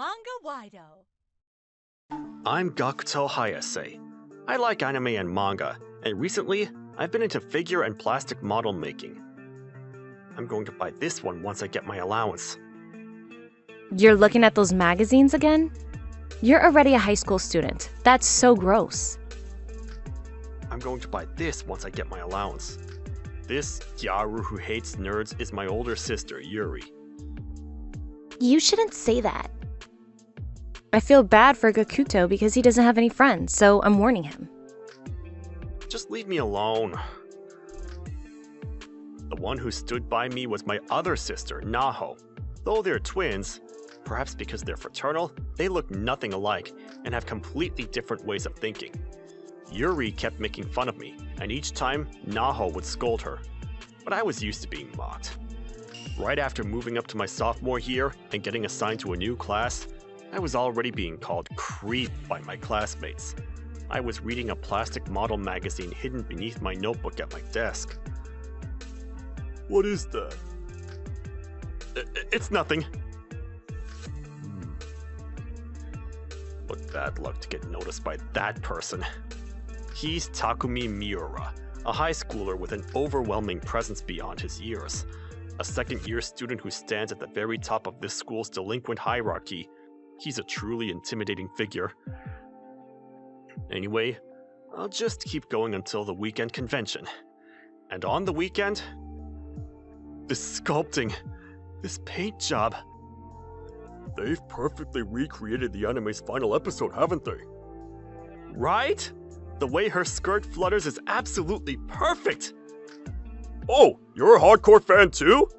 Manga-Waido. I'm Gakuto Hayase. I like anime and manga, and recently, I've been into figure and plastic model making. I'm going to buy this one once I get my allowance. You're looking at those magazines again? You're already a high school student. That's so gross. I'm going to buy this once I get my allowance. This Gyaru who hates nerds is my older sister, Yuri. You shouldn't say that. I feel bad for Gakuto because he doesn't have any friends, so I'm warning him. Just leave me alone. The one who stood by me was my other sister, Naho. Though they're twins, perhaps because they're fraternal, they look nothing alike and have completely different ways of thinking. Yuri kept making fun of me, and each time, Naho would scold her. But I was used to being mocked. Right after moving up to my sophomore year and getting assigned to a new class, I was already being called creep by my classmates. I was reading a plastic model magazine hidden beneath my notebook at my desk. What is that? It's nothing. What bad luck to get noticed by that person. He's Takumi Miura, a high schooler with an overwhelming presence beyond his years. A second-year student who stands at the very top of this school's delinquent hierarchy. He's a truly intimidating figure. Anyway, I'll just keep going until the weekend convention. And on the weekend, this sculpting, this paint job. They've perfectly recreated the anime's final episode, haven't they? Right? The way her skirt flutters is absolutely perfect! Oh, you're a hardcore fan too?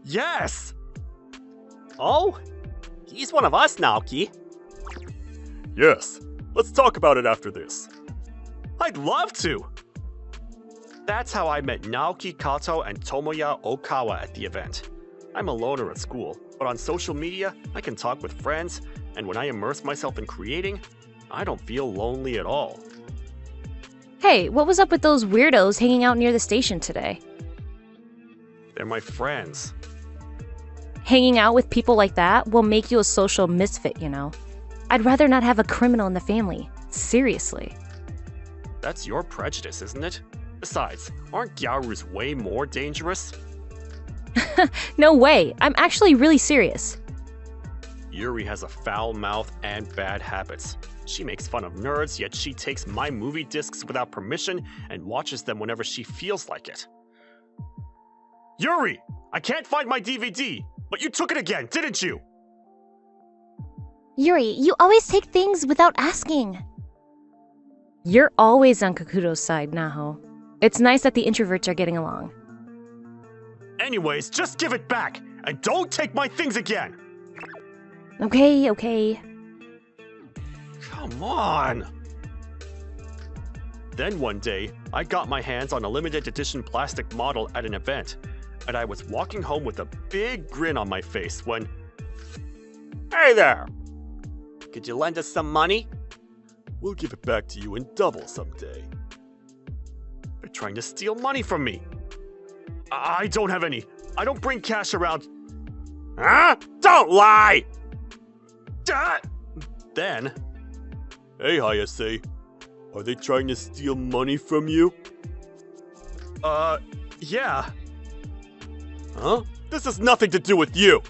Yes! Oh? He's one of us, Naoki. Yes, let's talk about it after this. I'd love to! That's how I met Naoki Kato and Tomoya Okawa at the event. I'm a loner at school, but on social media, I can talk with friends, and when I immerse myself in creating, I don't feel lonely at all. Hey, what was up with those weirdos hanging out near the station today? They're my friends. Hanging out with people like that will make you a social misfit, you know. I'd rather not have a criminal in the family. Seriously. That's your prejudice, isn't it? Besides, aren't Gyarus way more dangerous? No way. I'm actually really serious. Yuri has a foul mouth and bad habits. She makes fun of nerds, yet she takes my movie discs without permission and watches them whenever she feels like it. Yuri! I can't find my DVD! But you took it again, didn't you? Yuri, you always take things without asking. You're always on Kakuto's side, Naho. It's nice that the introverts are getting along. Anyways, just give it back! And don't take my things again! Okay. Come on! Then one day, I got my hands on a limited edition plastic model at an event, and I was walking home with a big grin on my face when... Hey there! Could you lend us some money? We'll give it back to you in double someday. They're trying to steal money from me. I don't have any. I don't bring cash around. Huh? Don't lie! Then... Hey, Hayase. Are they trying to steal money from you? Yeah. Huh? This has nothing to do with you!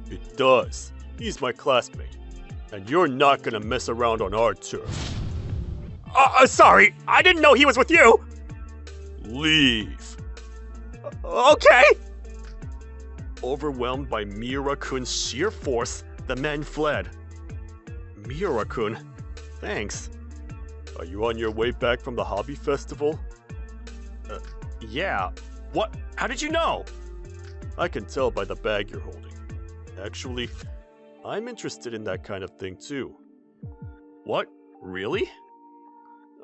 It does. He's my classmate. And you're not gonna mess around on our turf. Sorry! I didn't know he was with you! Leave. Okay! Overwhelmed by Miura-kun's sheer force, the men fled. Miura-kun, thanks. Are you on your way back from the hobby festival? Yeah. What? How did you know? I can tell by the bag you're holding. Actually, I'm interested in that kind of thing too. What? Really?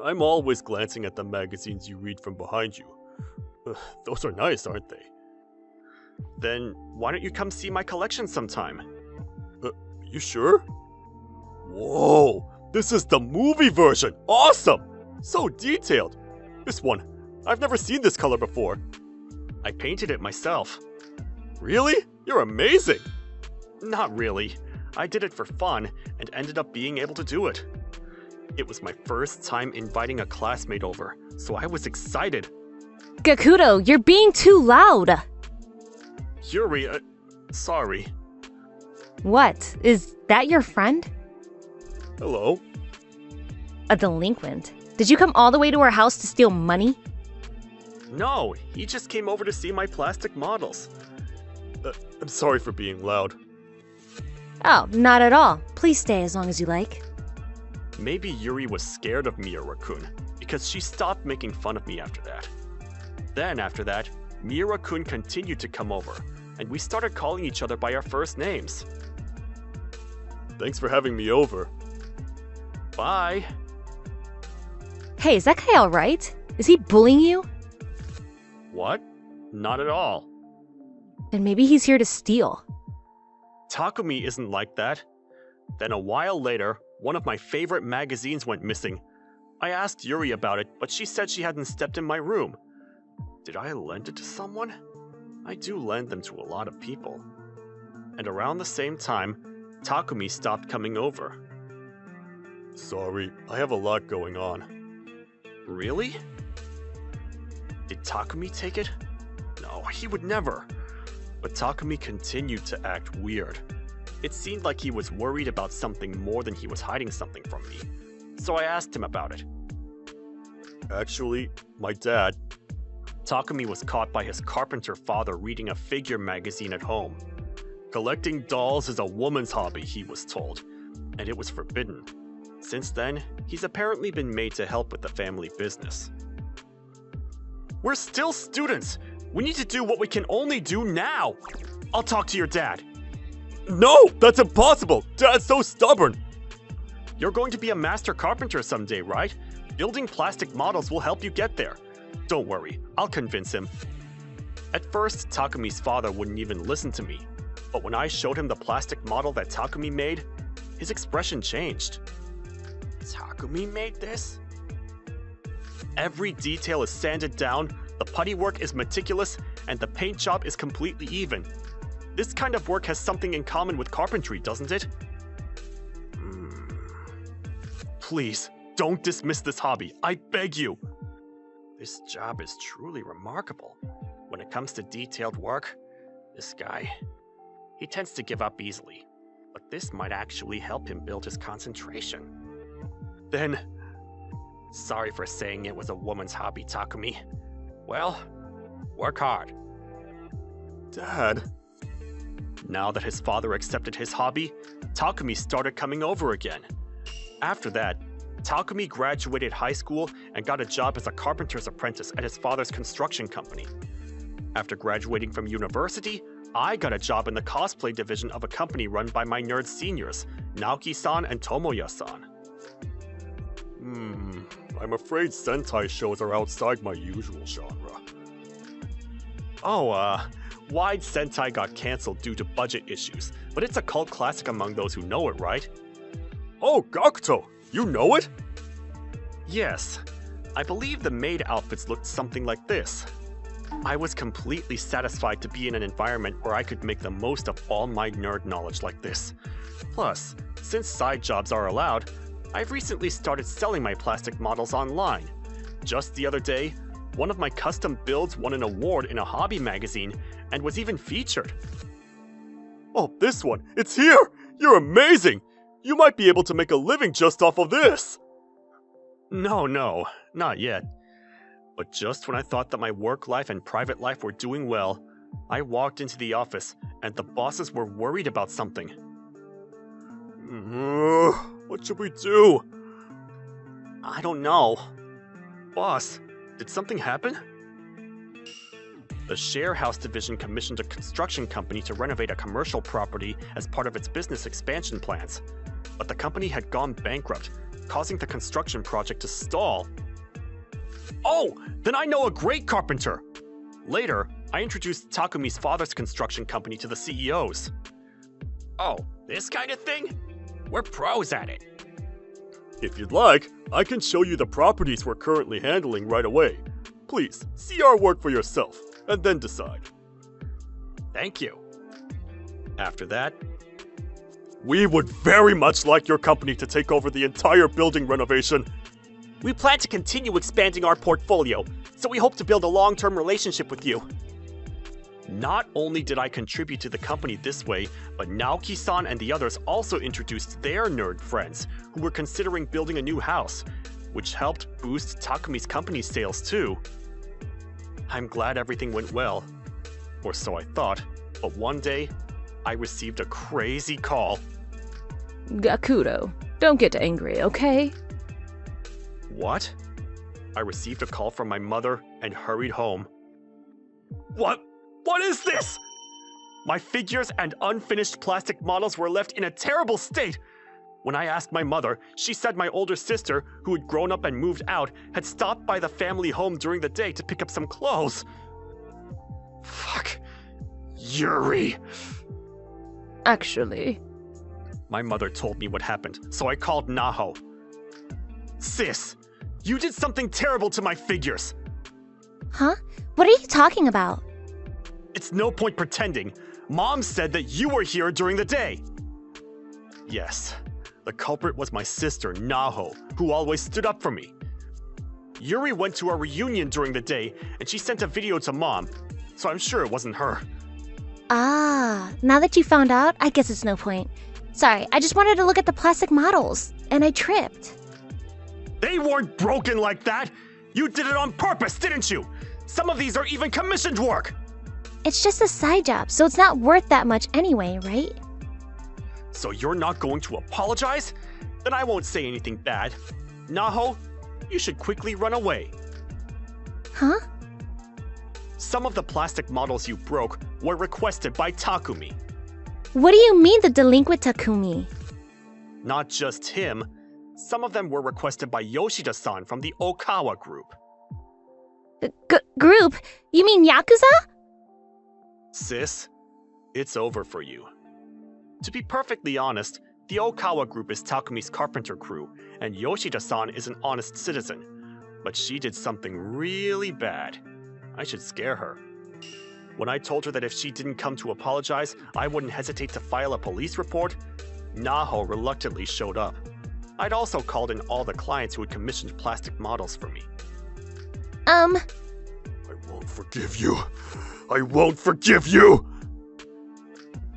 I'm always glancing at the magazines you read from behind you. Those are nice, aren't they? Then why don't you come see my collection sometime? You sure? Whoa! This is the movie version! Awesome! So detailed! This one, I've never seen this color before. I painted it myself. Really? You're amazing! Not really. I did it for fun and ended up being able to do it. It was my first time inviting a classmate over, so I was excited. Gakuto, you're being too loud! Yuri, sorry. What? Is that your friend? Hello? A delinquent? Did you come all the way to our house to steal money? No, he just came over to see my plastic models. I'm sorry for being loud. Oh, not at all. Please stay as long as you like. Maybe Yuri was scared of Miura-kun, because she stopped making fun of me after that. Then after that, Miura-kun continued to come over, and we started calling each other by our first names. Thanks for having me over. Bye. Hey, is that guy alright? Is he bullying you? What? Not at all. Then maybe he's here to steal. Takumi isn't like that. Then a while later, one of my favorite magazines went missing. I asked Yuri about it, but she said she hadn't stepped in my room. Did I lend it to someone? I do lend them to a lot of people. And around the same time, Takumi stopped coming over. Sorry, I have a lot going on. Really? Did Takumi take it? No, he would never. But Takumi continued to act weird. It seemed like he was worried about something more than he was hiding something from me. So I asked him about it. Actually, my dad. Takumi was caught by his carpenter father reading a figure magazine at home. Collecting dolls is a woman's hobby, he was told, and it was forbidden. Since then, he's apparently been made to help with the family business. We're still students! We need to do what we can only do now! I'll talk to your dad. No! That's impossible! Dad's so stubborn! You're going to be a master carpenter someday, right? Building plastic models will help you get there. Don't worry, I'll convince him. At first, Takumi's father wouldn't even listen to me. But when I showed him the plastic model that Takumi made, his expression changed. Takumi made this? Every detail is sanded down, the putty work is meticulous, and the paint job is completely even. This kind of work has something in common with carpentry, doesn't it? Please, don't dismiss this hobby, I beg you. This job is truly remarkable. When it comes to detailed work, this guy, he tends to give up easily. But this might actually help him build his concentration. Then, sorry for saying it was a woman's hobby, Takumi. Well, work hard. Dad. Now that his father accepted his hobby, Takumi started coming over again. After that, Takumi graduated high school and got a job as a carpenter's apprentice at his father's construction company. After graduating from university, I got a job in the cosplay division of a company run by my nerd seniors, Naoki-san and Tomoya-san. I'm afraid Sentai shows are outside my usual genre. Wide Sentai got cancelled due to budget issues, but it's a cult classic among those who know it, right? Oh, Gakuto! You know it? Yes. I believe the maid outfits looked something like this. I was completely satisfied to be in an environment where I could make the most of all my nerd knowledge like this. Plus, since side jobs are allowed, I've recently started selling my plastic models online. Just the other day, one of my custom builds won an award in a hobby magazine and was even featured. Oh, this one! It's here! You're amazing! You might be able to make a living just off of this! No, not yet. But just when I thought that my work life and private life were doing well, I walked into the office and the bosses were worried about something. What should we do? I don't know. Boss, did something happen? The Share House division commissioned a construction company to renovate a commercial property as part of its business expansion plans. But the company had gone bankrupt, causing the construction project to stall. Oh, then I know a great carpenter! Later, I introduced Takumi's father's construction company to the CEOs. Oh, this kind of thing? We're pros at it. If you'd like, I can show you the properties we're currently handling right away. Please, see our work for yourself, and then decide. Thank you. After that, We would very much like your company to take over the entire building renovation. We plan to continue expanding our portfolio, so we hope to build a long-term relationship with you. Not only did I contribute to the company this way, but Naoki-san and the others also introduced their nerd friends who were considering building a new house, which helped boost Takumi's company's sales too. I'm glad everything went well, or so I thought, but one day, I received a crazy call. Gakudo, don't get angry, okay? What? I received a call from my mother and hurried home. What is this? My figures and unfinished plastic models were left in a terrible state. When I asked my mother, she said my older sister, who had grown up and moved out, had stopped by the family home during the day to pick up some clothes. Fuck. Yuri. Actually. My mother told me what happened, so I called Naho. Sis, you did something terrible to my figures. Huh? What are you talking about? It's no point pretending. Mom said that you were here during the day. Yes, the culprit was my sister, Naho, who always stood up for me. Yuri went to our reunion during the day, and she sent a video to Mom, so I'm sure it wasn't her. Ah, now that you found out, I guess it's no point. Sorry, I just wanted to look at the plastic models, and I tripped. They weren't broken like that! You did it on purpose, didn't you? Some of these are even commissioned work! It's just a side job, so it's not worth that much anyway, right? So you're not going to apologize? Then I won't say anything bad. Naho, you should quickly run away. Huh? Some of the plastic models you broke were requested by Takumi. What do you mean the delinquent Takumi? Not just him. Some of them were requested by Yoshida-san from the Okawa group. Group? You mean Yakuza? Sis, it's over for you. To be perfectly honest, the Okawa group is Takumi's carpenter crew, and Yoshida-san is an honest citizen. But she did something really bad. I should scare her. When I told her that if she didn't come to apologize, I wouldn't hesitate to file a police report, Naho reluctantly showed up. I'd also called in all the clients who had commissioned plastic models for me. I won't forgive you. I won't forgive you!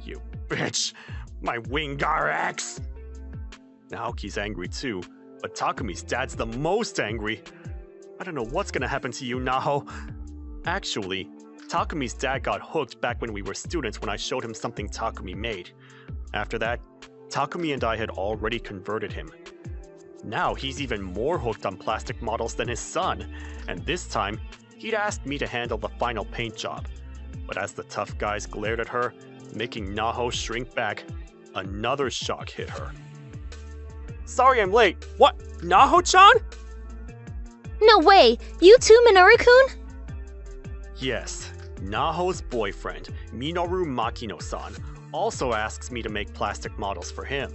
You bitch! My Wingar ex! Naoki's angry too, but Takumi's dad's the most angry. I don't know what's gonna happen to you, Naho. Actually, Takumi's dad got hooked back when we were students when I showed him something Takumi made. After that, Takumi and I had already converted him. Now he's even more hooked on plastic models than his son, and this time, he'd asked me to handle the final paint job. But as the tough guys glared at her, making Naho shrink back, another shock hit her. Sorry I'm late. What? Naho-chan? No way! You too, Minoru-kun? Yes. Naho's boyfriend, Minoru Makino-san, also asks me to make plastic models for him.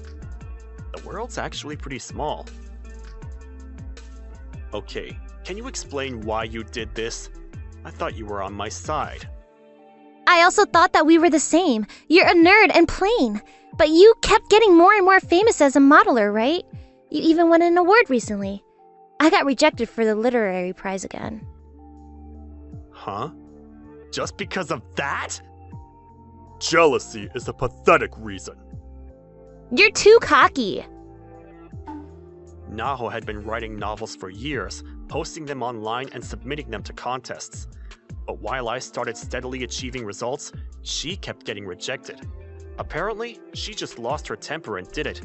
The world's actually pretty small. Okay, can you explain why you did this? I thought you were on my side. I also thought that we were the same. You're a nerd and plain. But you kept getting more and more famous as a modeler, right? You even won an award recently. I got rejected for the literary prize again. Huh? Just because of that? Jealousy is a pathetic reason. You're too cocky. Naho had been writing novels for years, posting them online and submitting them to contests. But while I started steadily achieving results, she kept getting rejected. Apparently, she just lost her temper and did it.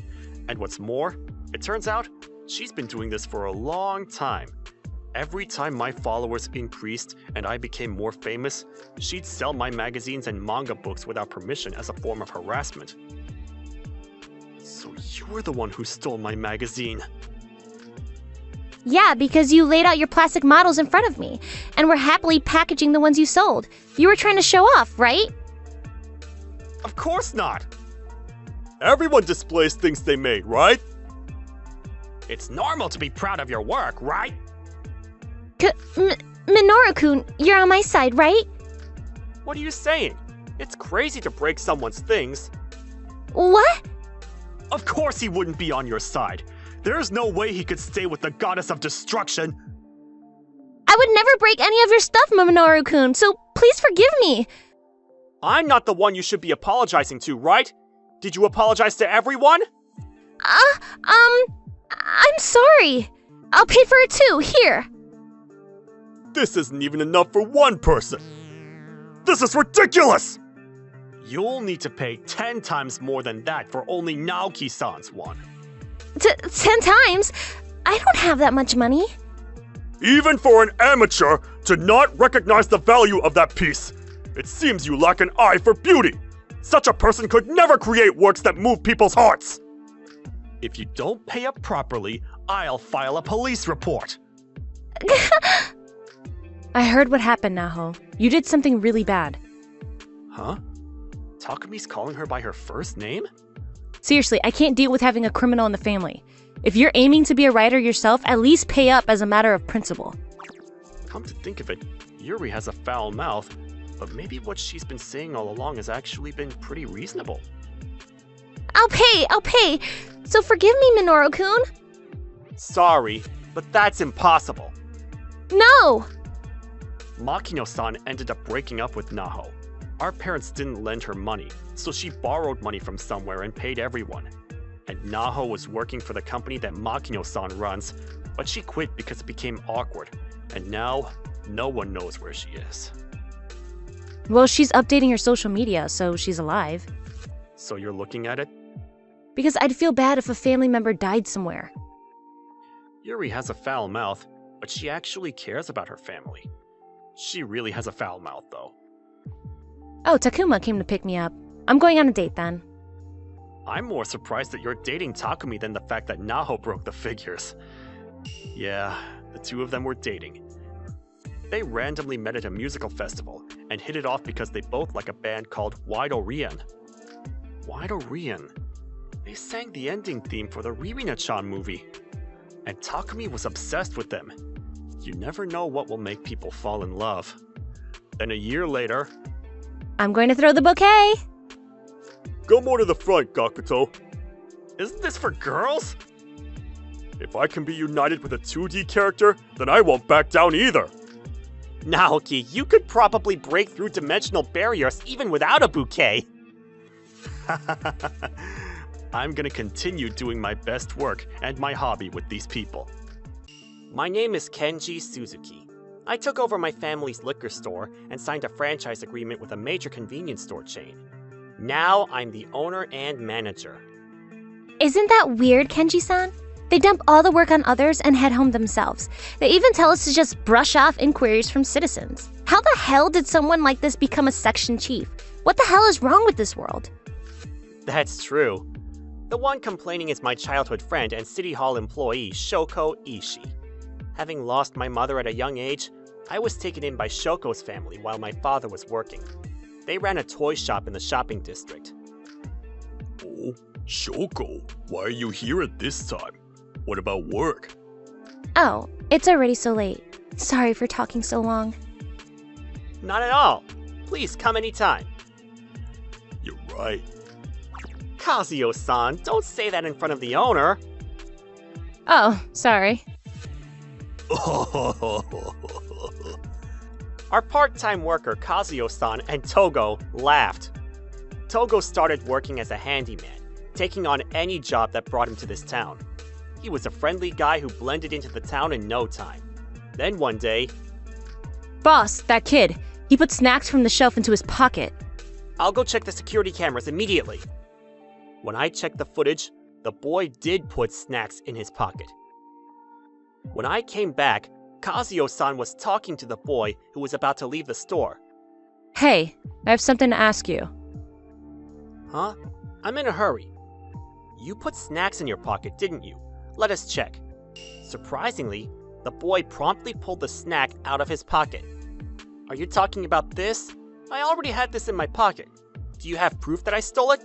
And what's more, it turns out, she's been doing this for a long time. Every time my followers increased and I became more famous, she'd sell my magazines and manga books without permission as a form of harassment. So you were the one who stole my magazine. Yeah, because you laid out your plastic models in front of me, and were happily packaging the ones you sold. You were trying to show off, right? Of course not! Everyone displays things they made, right? It's normal to be proud of your work, right? Minoru-kun, you're on my side, right? What are you saying? It's crazy to break someone's things. What? Of course he wouldn't be on your side. There's no way he could stay with the goddess of destruction. I would never break any of your stuff, Minoru-kun, so please forgive me. I'm not the one you should be apologizing to, right? Did you apologize to everyone? I'm sorry. I'll pay for it too, here. This isn't even enough for one person. This is ridiculous! You'll need to pay 10 times more than that for only Naoki-san's one. 10 times? I don't have that much money. Even for an amateur to not recognize the value of that piece, it seems you lack an eye for beauty. Such a person could never create works that move people's hearts. If you don't pay up properly, I'll file a police report. I heard what happened, Naho. You did something really bad. Huh? Takumi's calling her by her first name? Seriously, I can't deal with having a criminal in the family. If you're aiming to be a writer yourself, at least pay up as a matter of principle. Come to think of it, Yuri has a foul mouth, but maybe what she's been saying all along has actually been pretty reasonable. I'll pay. So forgive me, Minoru-kun. Sorry, but that's impossible. No! Makino-san ended up breaking up with Naho. Our parents didn't lend her money, so she borrowed money from somewhere and paid everyone. And Naho was working for the company that Makino-san runs, but she quit because it became awkward, and now no one knows where she is. Well, she's updating her social media, so she's alive. So you're looking at it? Because I'd feel bad if a family member died somewhere. Yuri has a foul mouth, but she actually cares about her family. She really has a foul mouth, though. Oh, Takuma came to pick me up. I'm going on a date then. I'm more surprised that you're dating Takumi than the fact that Naho broke the figures. Yeah, the two of them were dating. They randomly met at a musical festival and hit it off because they both like a band called Waido Rien. Waido Rien? They sang the ending theme for the Ririna-chan movie. And Takumi was obsessed with them. You never know what will make people fall in love. Then a year later... I'm going to throw the bouquet! Go more to the front, Gakuto. Isn't this for girls? If I can be united with a 2D character, then I won't back down either. Naoki, you could probably break through dimensional barriers even without a bouquet. I'm gonna continue doing my best work and my hobby with these people. My name is Kenji Suzuki. I took over my family's liquor store and signed a franchise agreement with a major convenience store chain. Now I'm the owner and manager. Isn't that weird, Kenji-san? They dump all the work on others and head home themselves. They even tell us to just brush off inquiries from citizens. How the hell did someone like this become a section chief? What the hell is wrong with this world? That's true. The one complaining is my childhood friend and City Hall employee, Shoko Ishii. Having lost my mother at a young age, I was taken in by Shoko's family while my father was working. They ran a toy shop in the shopping district. Oh, Shoko, why are you here at this time? What about work? Oh, it's already so late. Sorry for talking so long. Not at all. Please come anytime. You're right. Kazuyo-san, don't say that in front of the owner. Oh, sorry. Our part-time worker Kazuyo-san and Togo laughed. Togo started working as a handyman, taking on any job that brought him to this town. He was a friendly guy who blended into the town in no time. Then one day... Boss, that kid. He put snacks from the shelf into his pocket. I'll go check the security cameras immediately. When I checked the footage, the boy did put snacks in his pocket. When I came back, Kazuyo-san was talking to the boy who was about to leave the store. Hey, I have something to ask you. Huh? I'm in a hurry. You put snacks in your pocket, didn't you? Let us check. Surprisingly, the boy promptly pulled the snack out of his pocket. Are you talking about this? I already had this in my pocket. Do you have proof that I stole it?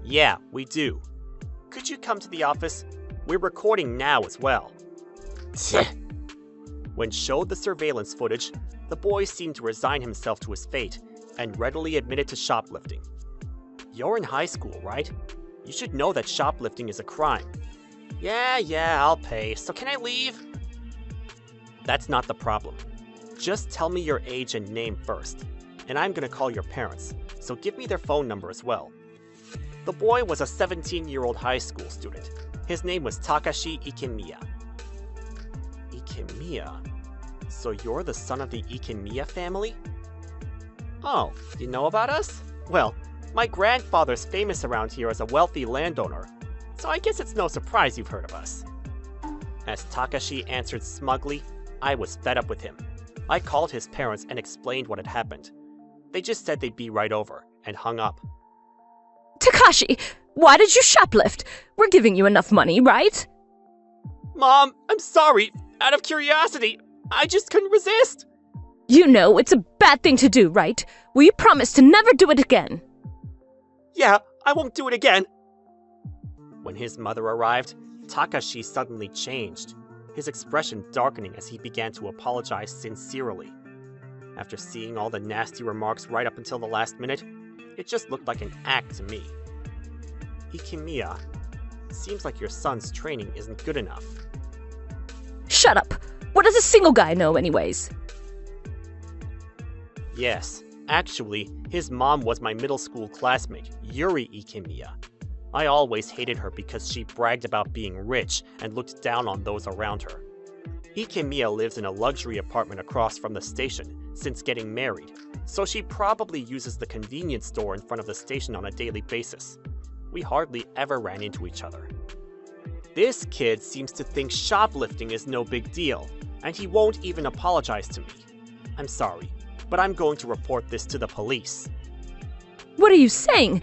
Yeah, we do. Could you come to the office? We're recording now as well. When showed the surveillance footage, the boy seemed to resign himself to his fate and readily admitted to shoplifting. You're in high school, right? You should know that shoplifting is a crime. Yeah, I'll pay. So can I leave? That's not the problem. Just tell me your age and name first, and I'm gonna call your parents, so give me their phone number as well. The boy was a 17-year-old high school student. His name was Takashi Ikemiya. Ikemiya? So you're the son of the Ikemiya family? Oh, you know about us? Well, my grandfather's famous around here as a wealthy landowner, so I guess it's no surprise you've heard of us. As Takashi answered smugly, I was fed up with him. I called his parents and explained what had happened. They just said they'd be right over, and hung up. Takashi, why did you shoplift? We're giving you enough money, right? Mom, I'm sorry. Out of curiosity, I just couldn't resist. You know it's a bad thing to do, right? Will you promise to never do it again? Yeah, I won't do it again. When his mother arrived, Takashi suddenly changed, his expression darkening as he began to apologize sincerely. After seeing all the nasty remarks right up until the last minute, it just looked like an act to me. Ikemiya, seems like your son's training isn't good enough. Shut up! What does a single guy know anyways? Yes, actually, his mom was my middle school classmate, Yuri Ikemiya. I always hated her because she bragged about being rich and looked down on those around her. Ikemiya lives in a luxury apartment across from the station since getting married, so she probably uses the convenience store in front of the station on a daily basis. We hardly ever ran into each other. This kid seems to think shoplifting is no big deal, and he won't even apologize to me. I'm sorry, but I'm going to report this to the police. What are you saying?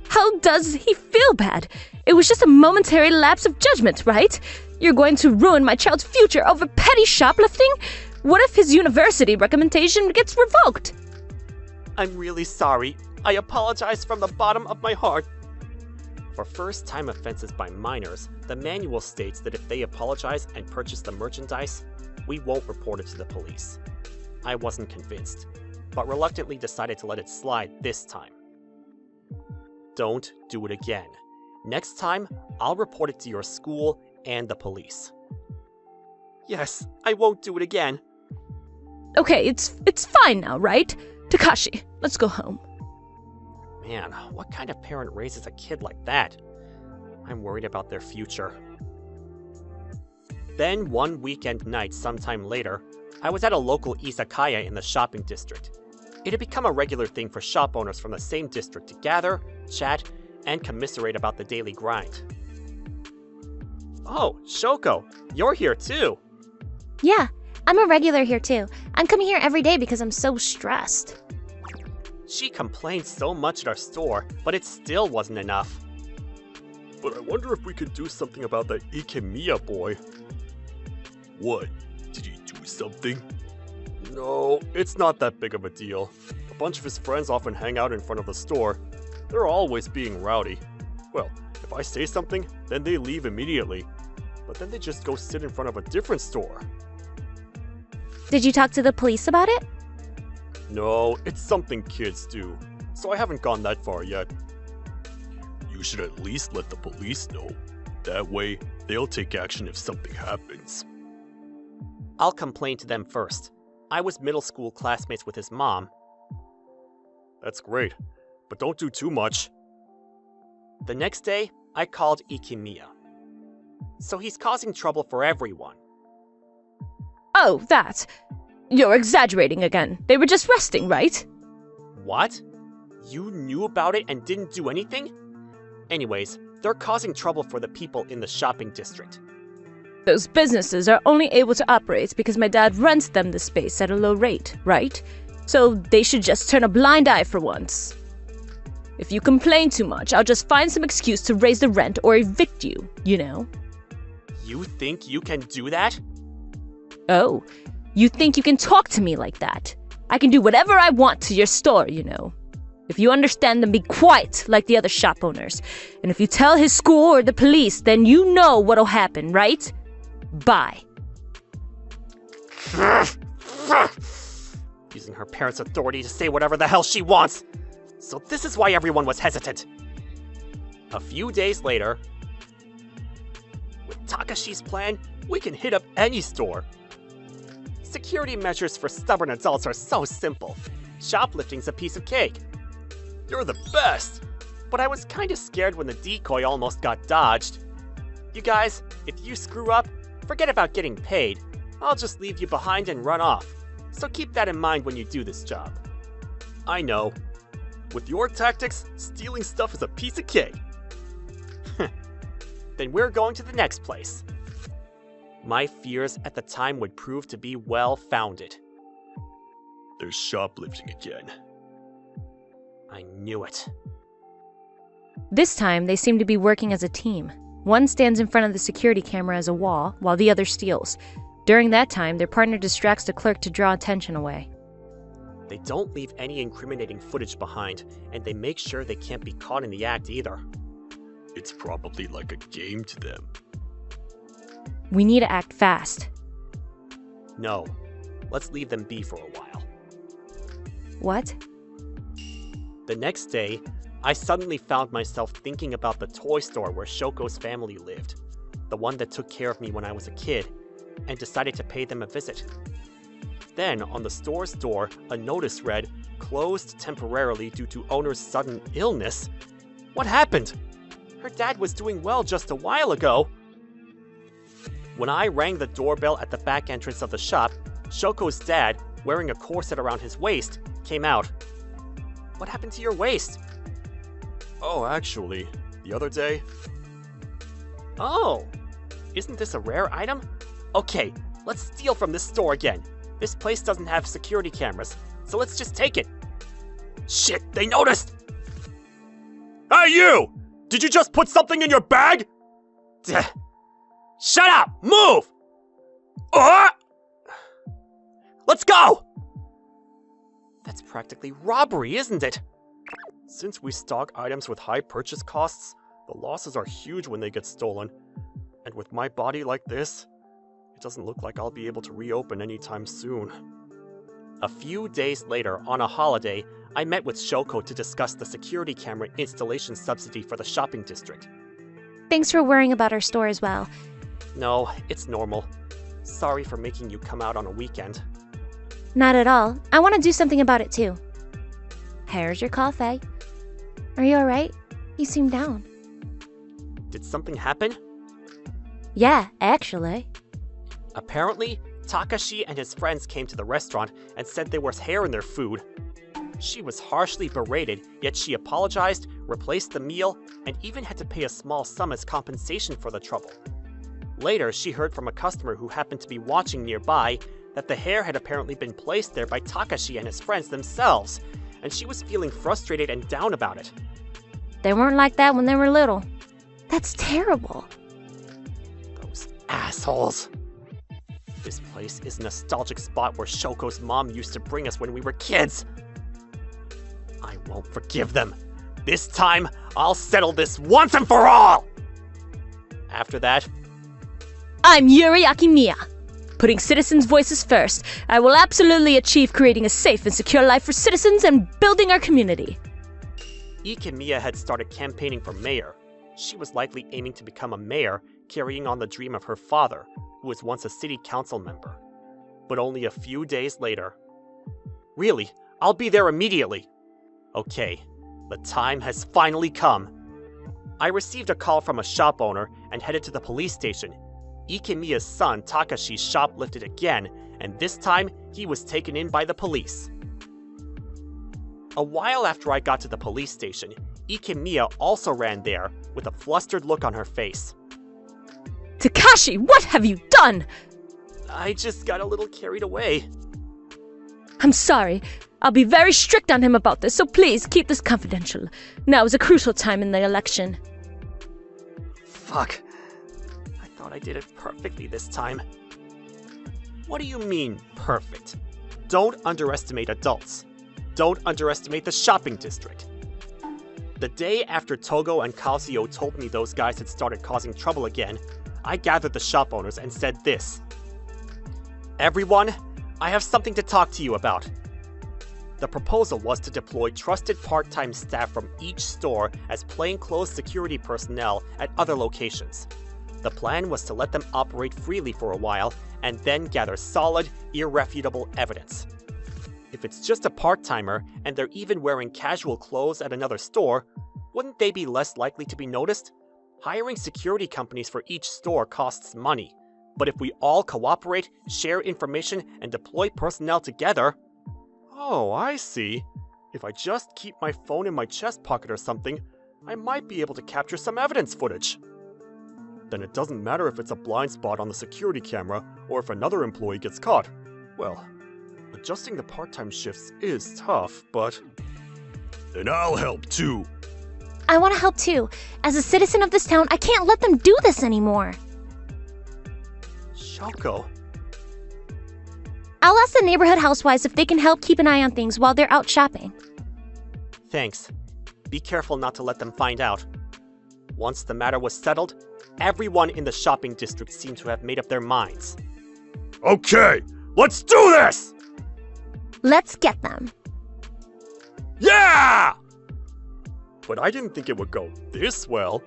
How does he feel bad? It was just a momentary lapse of judgment, right? You're going to ruin my child's future over petty shoplifting? What if his university recommendation gets revoked? I'm really sorry. I apologize from the bottom of my heart. For first-time offenses by minors, the manual states that if they apologize and purchase the merchandise, we won't report it to the police. I wasn't convinced, but reluctantly decided to let it slide this time. Don't do it again. Next time, I'll report it to your school and the police. Yes, I won't do it again. Okay, it's fine now, right? Takashi, let's go home. Man, what kind of parent raises a kid like that? I'm worried about their future. Then one weekend night sometime later, I was at a local izakaya in the shopping district. It had become a regular thing for shop owners from the same district to gather, chat, and commiserate about the daily grind. Oh, Shoko, you're here too! Yeah, I'm a regular here too. I'm coming here every day because I'm so stressed. She complained so much at our store, but it still wasn't enough. But I wonder if we could do something about that Ikemiya boy. What? Did he do something? No, it's not that big of a deal. A bunch of his friends often hang out in front of the store. They're always being rowdy. Well, if I say something, then they leave immediately. But then they just go sit in front of a different store. Did you talk to the police about it? No, it's something kids do, so I haven't gone that far yet. You should at least let the police know. That way, they'll take action if something happens. I'll complain to them first. I was middle school classmates with his mom. That's great, but don't do too much. The next day, I called Ikemiya. So he's causing trouble for everyone. Oh, that. You're exaggerating again. They were just resting, right? What? You knew about it and didn't do anything? Anyways, they're causing trouble for the people in the shopping district. Those businesses are only able to operate because my dad rents them the space at a low rate, right? So they should just turn a blind eye for once. If you complain too much, I'll just find some excuse to raise the rent or evict you, you know? You think you can do that? Oh, you think you can talk to me like that? I can do whatever I want to your store, you know. If you understand, then be quiet like the other shop owners. And if you tell his school or the police, then you know what'll happen, right? Bye. Using her parents' authority to say whatever the hell she wants. So this is why everyone was hesitant. A few days later, with Takashi's plan, we can hit up any store. Security measures for stubborn adults are so simple. Shoplifting's a piece of cake. You're the best! But I was kinda scared when the decoy almost got dodged. You guys, if you screw up, forget about getting paid. I'll just leave you behind and run off. So keep that in mind when you do this job. I know. With your tactics, stealing stuff is a piece of cake. Then we're going to the next place. My fears at the time would prove to be well-founded. There's shoplifting again. I knew it. This time, they seem to be working as a team. One stands in front of the security camera as a wall, while the other steals. During that time, their partner distracts the clerk to draw attention away. They don't leave any incriminating footage behind, and they make sure they can't be caught in the act either. It's probably like a game to them. We need to act fast. No, let's leave them be for a while. What? The next day, I suddenly found myself thinking about the toy store where Shoko's family lived, the one that took care of me when I was a kid, and decided to pay them a visit. Then, on the store's door, a notice read, "Closed temporarily due to owner's sudden illness." What happened? Her dad was doing well just a while ago. When I rang the doorbell at the back entrance of the shop, Shoko's dad, wearing a corset around his waist, came out. What happened to your waist? Oh, actually, the other day... Oh, isn't this a rare item? Okay, let's steal from this store again. This place doesn't have security cameras, so let's just take it. Shit, they noticed! Hey you! Did you just put something in your bag? Shut up! Move! Let's go! That's practically robbery, isn't it? Since we stock items with high purchase costs, the losses are huge when they get stolen. And with my body like this, it doesn't look like I'll be able to reopen anytime soon. A few days later, on a holiday, I met with Shoko to discuss the security camera installation subsidy for the shopping district. Thanks for worrying about our store as well. No, it's normal. Sorry for making you come out on a weekend. Not at all. I want to do something about it too. Here's your coffee. Are you alright? You seem down. Did something happen? Yeah, actually. Apparently, Takashi and his friends came to the restaurant and said there was hair in their food. She was harshly berated, yet she apologized, replaced the meal, and even had to pay a small sum as compensation for the trouble. Later, she heard from a customer who happened to be watching nearby that the hair had apparently been placed there by Takashi and his friends themselves, and she was feeling frustrated and down about it. They weren't like that when they were little. That's terrible. Those assholes. This place is a nostalgic spot where Shoko's mom used to bring us when we were kids. I won't forgive them. This time, I'll settle this once and for all! After that, I'm Yuri Akimiya. Putting citizens' voices first, I will absolutely achieve creating a safe and secure life for citizens and building our community. Ikimiya had started campaigning for mayor. She was likely aiming to become a mayor, carrying on the dream of her father, who was once a city council member. But only a few days later... Really, I'll be there immediately. Okay, the time has finally come. I received a call from a shop owner and headed to the police station. Ikimiya's son, Takashi, shoplifted again, and this time he was taken in by the police. A while after I got to the police station, Ikimiya also ran there with a flustered look on her face. Takashi, what have you done? I just got a little carried away. I'm sorry. I'll be very strict on him about this, so please keep this confidential. Now is a crucial time in the election. Fuck. I thought I did it perfectly this time. What do you mean, perfect? Don't underestimate adults. Don't underestimate the shopping district. The day after Togo and Kazuyo told me those guys had started causing trouble again, I gathered the shop owners and said this. Everyone, I have something to talk to you about. The proposal was to deploy trusted part-time staff from each store as plainclothes security personnel at other locations. The plan was to let them operate freely for a while and then gather solid, irrefutable evidence. If it's just a part-timer and they're even wearing casual clothes at another store, wouldn't they be less likely to be noticed? Hiring security companies for each store costs money, but if we all cooperate, share information, and deploy personnel together... Oh, I see. If I just keep my phone in my chest pocket or something, I might be able to capture some evidence footage. Then it doesn't matter if it's a blind spot on the security camera or if another employee gets caught. Well, adjusting the part-time shifts is tough, but... Then I'll help too. I want to help too. As a citizen of this town, I can't let them do this anymore. Shoko. I'll ask the neighborhood housewives if they can help keep an eye on things while they're out shopping. Thanks. Be careful not to let them find out. Once the matter was settled, everyone in the shopping district seemed to have made up their minds. Okay, let's do this! Let's get them. Yeah! But I didn't think it would go this well.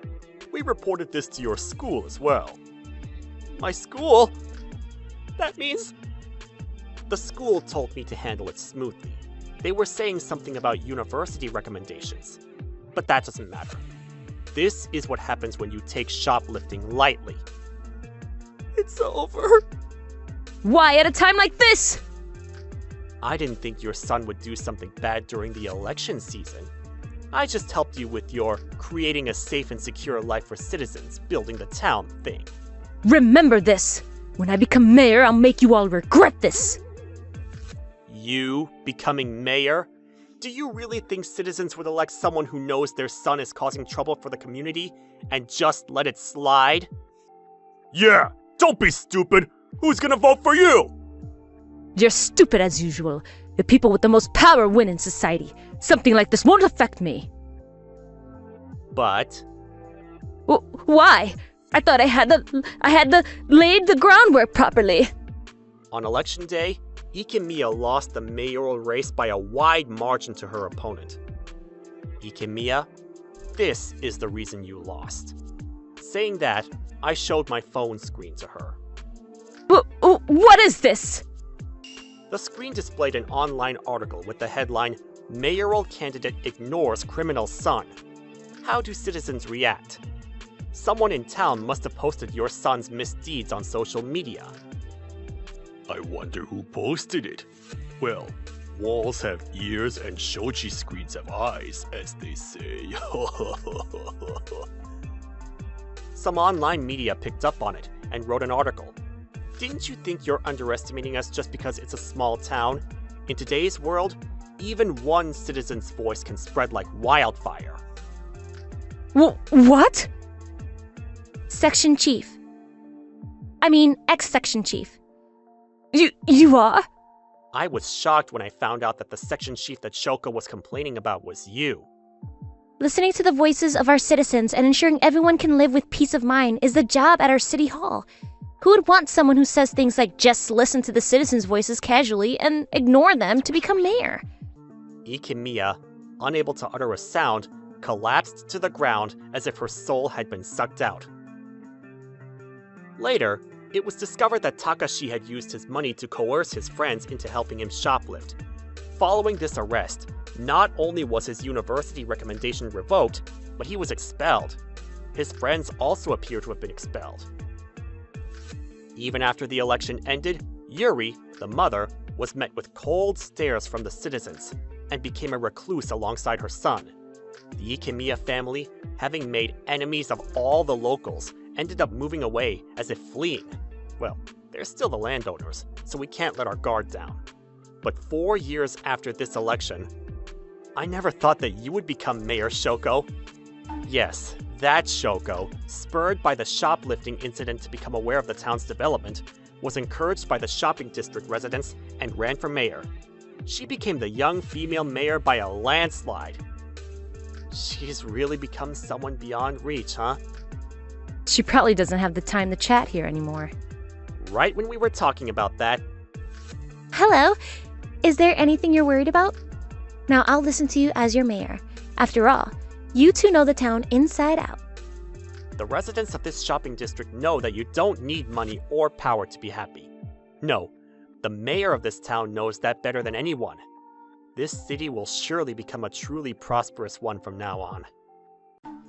We reported this to your school as well. My school? That means... The school told me to handle it smoothly. They were saying something about university recommendations. But that doesn't matter. This is what happens when you take shoplifting lightly. It's over. Why at a time like this? I didn't think your son would do something bad during the election season. I just helped you with your creating a safe and secure life for citizens, building the town thing. Remember this. When I become mayor, I'll make you all regret this. You becoming mayor? Do you really think citizens would elect someone who knows their son is causing trouble for the community and just let it slide? Yeah, don't be stupid. Who's gonna vote for you? You're stupid as usual. The people with the most power win in society. Something like this won't affect me. But... Why? I thought I had laid the groundwork properly. On election day, Ikemiya lost the mayoral race by a wide margin to her opponent. Ikemiya, this is the reason you lost. Saying that, I showed my phone screen to her. What is this? The screen displayed an online article with the headline, Mayoral Candidate Ignores Criminal Son. How do citizens react? Someone in town must have posted your son's misdeeds on social media. I wonder who posted it. Well, walls have ears and shoji screens have eyes, as they say. Some online media picked up on it and wrote an article. Didn't you think you're underestimating us just because it's a small town? In today's world, even one citizen's voice can spread like wildfire. What? Section Chief. Ex-Section Chief. You are? I was shocked when I found out that the section chief that Shoko was complaining about was you. Listening to the voices of our citizens and ensuring everyone can live with peace of mind is the job at our city hall. Who would want someone who says things like just listen to the citizens' voices casually and ignore them to become mayor? Ikemiya, unable to utter a sound, collapsed to the ground as if her soul had been sucked out. Later, it was discovered that Takashi had used his money to coerce his friends into helping him shoplift. Following this arrest, not only was his university recommendation revoked, but he was expelled. His friends also appear to have been expelled. Even after the election ended, Yuri, the mother, was met with cold stares from the citizens and became a recluse alongside her son. The Ikemiya family, having made enemies of all the locals, ended up moving away as if fleeing. Well, they're still the landowners, so we can't let our guard down. But 4 years after this election, I never thought that you would become Mayor Shoko. Yes, that Shoko, spurred by the shoplifting incident to become aware of the town's development, was encouraged by the shopping district residents and ran for mayor. She became the young female mayor by a landslide. She's really become someone beyond reach, huh? She probably doesn't have the time to chat here anymore. Right when we were talking about that. Hello. Is there anything you're worried about? Now I'll listen to you as your mayor. After all, you two know the town inside out. The residents of this shopping district know that you don't need money or power to be happy. No, the mayor of this town knows that better than anyone. This city will surely become a truly prosperous one from now on.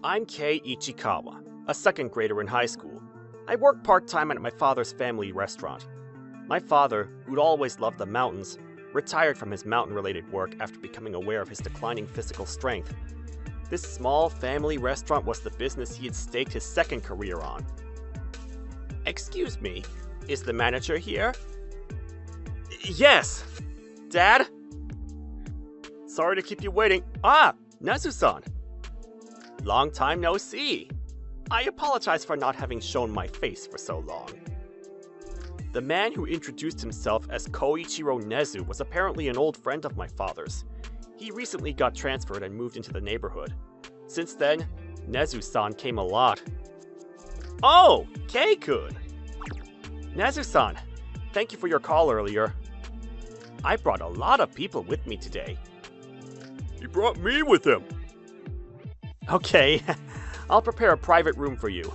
I'm Kei Ichikawa, a second grader in high school. I work part-time at my father's family restaurant. My father, who'd always loved the mountains, retired from his mountain-related work after becoming aware of his declining physical strength. This small family restaurant was the business he had staked his second career on. Excuse me, is the manager here? Yes! Dad? Sorry to keep you waiting. Ah, Nezu-san. Long time no see. I apologize for not having shown my face for so long. The man who introduced himself as Koichiro Nezu was apparently an old friend of my father's. He recently got transferred and moved into the neighborhood. Since then, Nezu-san came a lot. Oh, Kei-kun! Nezu-san, thank you for your call earlier. I brought a lot of people with me today. He brought me with him. Okay, I'll prepare a private room for you.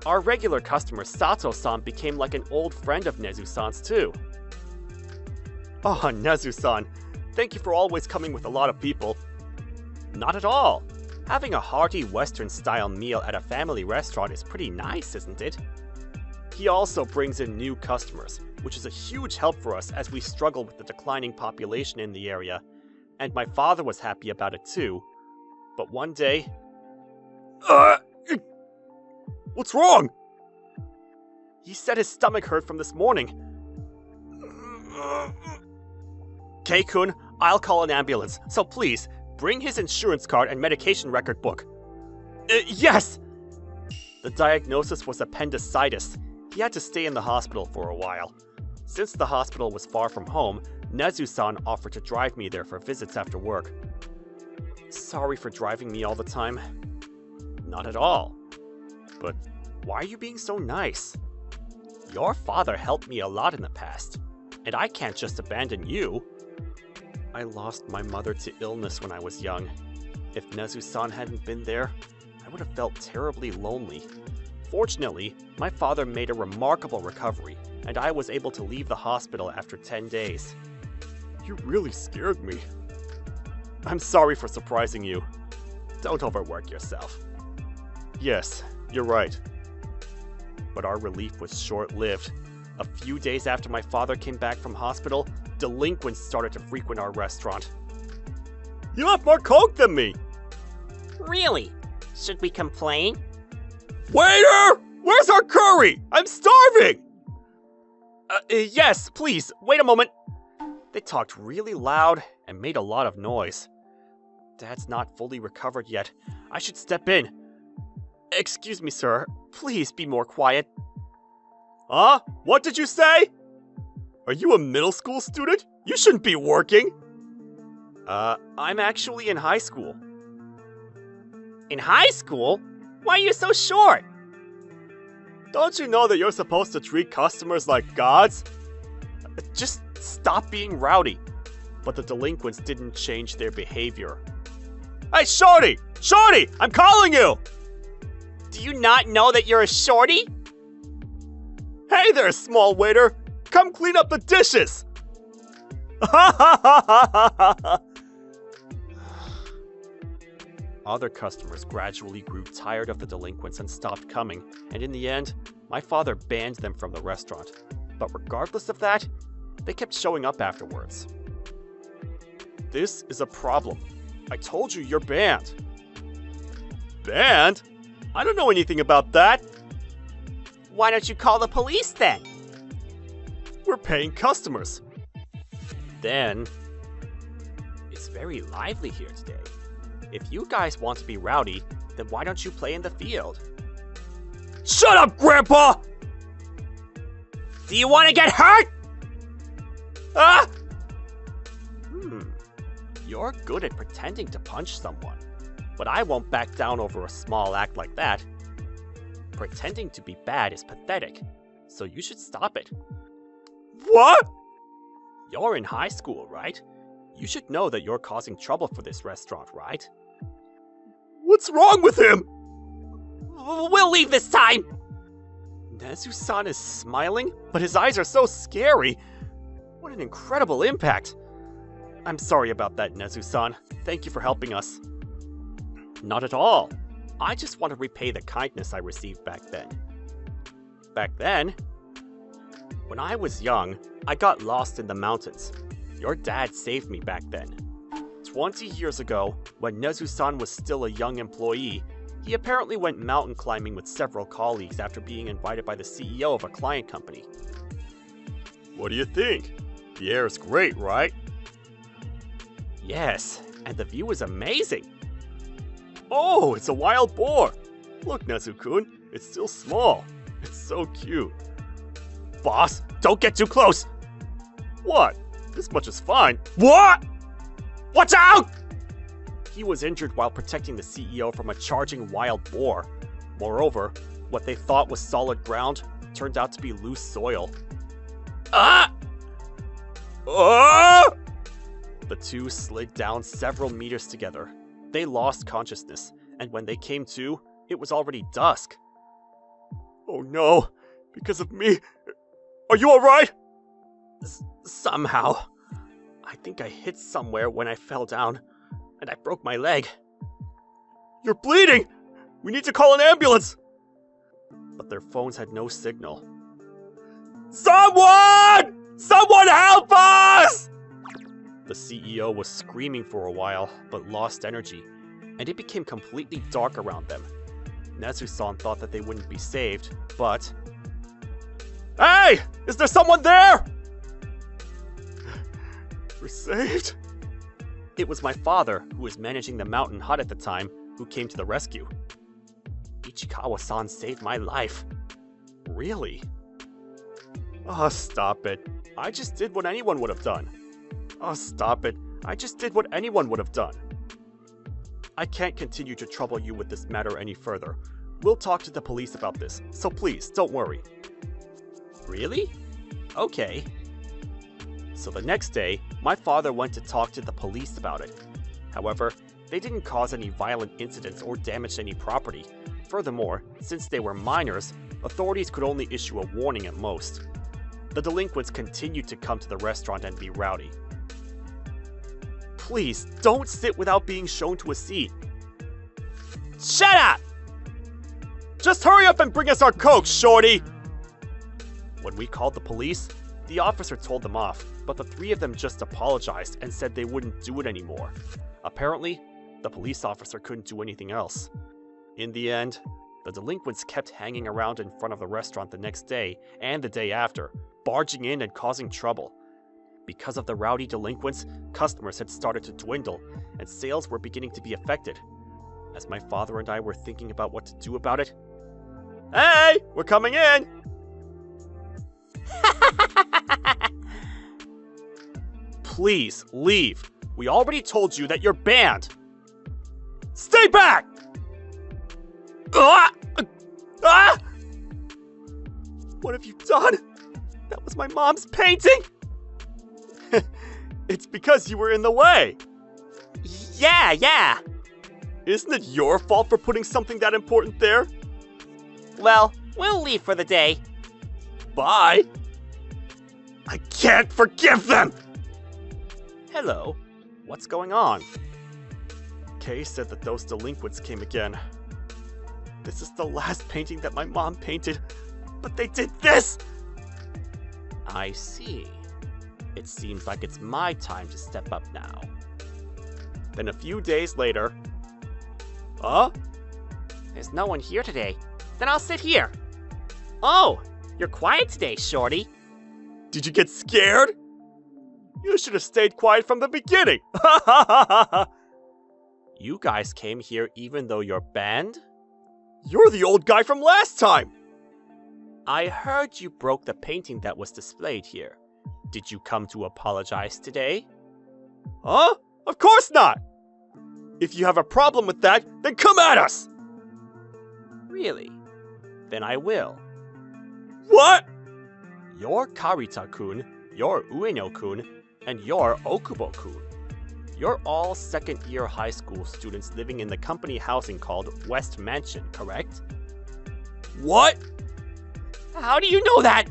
Our regular customer Sato-san became like an old friend of Nezu-san's too. Oh, Nezu-san, thank you for always coming with a lot of people. Not at all. Having a hearty Western-style meal at a family restaurant is pretty nice, isn't it? He also brings in new customers, which is a huge help for us as we struggle with the declining population in the area, and my father was happy about it too. But one day... What's wrong? He said his stomach hurt from this morning. Kei-kun, I'll call an ambulance, so please, bring his insurance card and medication record book. Yes! The diagnosis was appendicitis. He had to stay in the hospital for a while. Since the hospital was far from home, Nezu-san offered to drive me there for visits after work. Sorry for driving me all the time. Not at all. But why are you being so nice? Your father helped me a lot in the past, and I can't just abandon you. I lost my mother to illness when I was young. If Nezu-san hadn't been there, I would have felt terribly lonely. Fortunately, my father made a remarkable recovery, and I was able to leave the hospital after 10 days. You really scared me. I'm sorry for surprising you. Don't overwork yourself. Yes, you're right. But our relief was short-lived. A few days after my father came back from hospital, delinquents started to frequent our restaurant. You have more coke than me! Really? Should we complain? Waiter! Where's our curry? I'm starving! Yes, please, wait a moment. They talked really loud and made a lot of noise. Dad's not fully recovered yet. I should step in. Excuse me, sir. Please be more quiet. Huh? What did you say? Are you a middle school student? You shouldn't be working. I'm actually in high school. In high school? Why are you so short? Don't you know that you're supposed to treat customers like gods? Just stop being rowdy. But the delinquents didn't change their behavior. Hey, Shorty! Shorty! I'm calling you! Do you not know that you're a shorty? Hey there, small waiter! Come clean up the dishes! Other customers gradually grew tired of the delinquents and stopped coming, and in the end, my father banned them from the restaurant. But regardless of that, they kept showing up afterwards. This is a problem. I told you you're banned. Banned? I don't know anything about that. Why don't you call the police then? We're paying customers. Then, it's very lively here today. If you guys want to be rowdy, then why don't you play in the field? Shut up, Grandpa! Do you want to get hurt? Ah! You're good at pretending to punch someone, but I won't back down over a small act like that. Pretending to be bad is pathetic, so you should stop it. What? You're in high school, right? You should know that you're causing trouble for this restaurant, right? What's wrong with him? We'll leave this time! Nezu-san is smiling, but his eyes are so scary. What an incredible impact. I'm sorry about that, Nezu-san. Thank you for helping us. Not at all. I just want to repay the kindness I received back then. Back then? When I was young, I got lost in the mountains. Your dad saved me back then. 20 years ago, when Nezu-san was still a young employee, he apparently went mountain climbing with several colleagues after being invited by the CEO of a client company. What do you think? The air is great, right? Yes, and the view is amazing. Oh, it's a wild boar. Look, Nezu-kun, it's still small. It's so cute. Boss, don't get too close! What? This much is fine. What? Watch out! He was injured while protecting the CEO from a charging wild boar. Moreover, what they thought was solid ground turned out to be loose soil. Ah! Ah! The two slid down several meters together. They lost consciousness, and when they came to, it was already dusk. Oh no, because of me. Are you alright? Somehow. I think I hit somewhere when I fell down, and I broke my leg. You're bleeding! We need to call an ambulance! But their phones had no signal. Someone! Someone help us! The CEO was screaming for a while, but lost energy, and it became completely dark around them. Nezu-san thought that they wouldn't be saved, but... Hey! Is there someone there? We're saved? It was my father, who was managing the mountain hut at the time, who came to the rescue. Ichikawa-san saved my life. Really? Oh, stop it. I just did what anyone would have done. Oh, stop it. I just did what anyone would have done. I can't continue to trouble you with this matter any further. We'll talk to the police about this, so please, don't worry. Really? Okay. So the next day, my father went to talk to the police about it. However, they didn't cause any violent incidents or damage any property. Furthermore, since they were minors, authorities could only issue a warning at most. The delinquents continued to come to the restaurant and be rowdy. Please, don't sit without being shown to a seat. Shut up! Just hurry up and bring us our Coke, shorty! When we called the police, the officer told them off, but the three of them just apologized and said they wouldn't do it anymore. Apparently, the police officer couldn't do anything else. In the end, the delinquents kept hanging around in front of the restaurant the next day and the day after, barging in and causing trouble. Because of the rowdy delinquents, customers had started to dwindle, and sales were beginning to be affected. As my father and I were thinking about what to do about it... Hey! We're coming in! Please, leave. We already told you that you're banned. Stay back! Ah! Ah! What have you done? That was my mom's painting! It's because you were in the way. Yeah. Isn't it your fault for putting something that important there? Well, we'll leave for the day. Bye. I can't forgive them! Hello. What's going on? Kay said that those delinquents came again. This is the last painting that my mom painted, but they did this! I see. It seems like it's my time to step up now. Then a few days later... Huh? There's no one here today. Then I'll sit here. Oh, you're quiet today, shorty. Did you get scared? You should have stayed quiet from the beginning! You guys came here even though you're banned? You're the old guy from last time! I heard you broke the painting that was displayed here. Did you come to apologize today? Huh? Of course not! If you have a problem with that, then come at us! Really? Then I will. What? You're Karita-kun, you're Ueno-kun, and you're Okubo-kun. You're all second-year high school students living in the company housing called West Mansion, correct? What? How do you know that?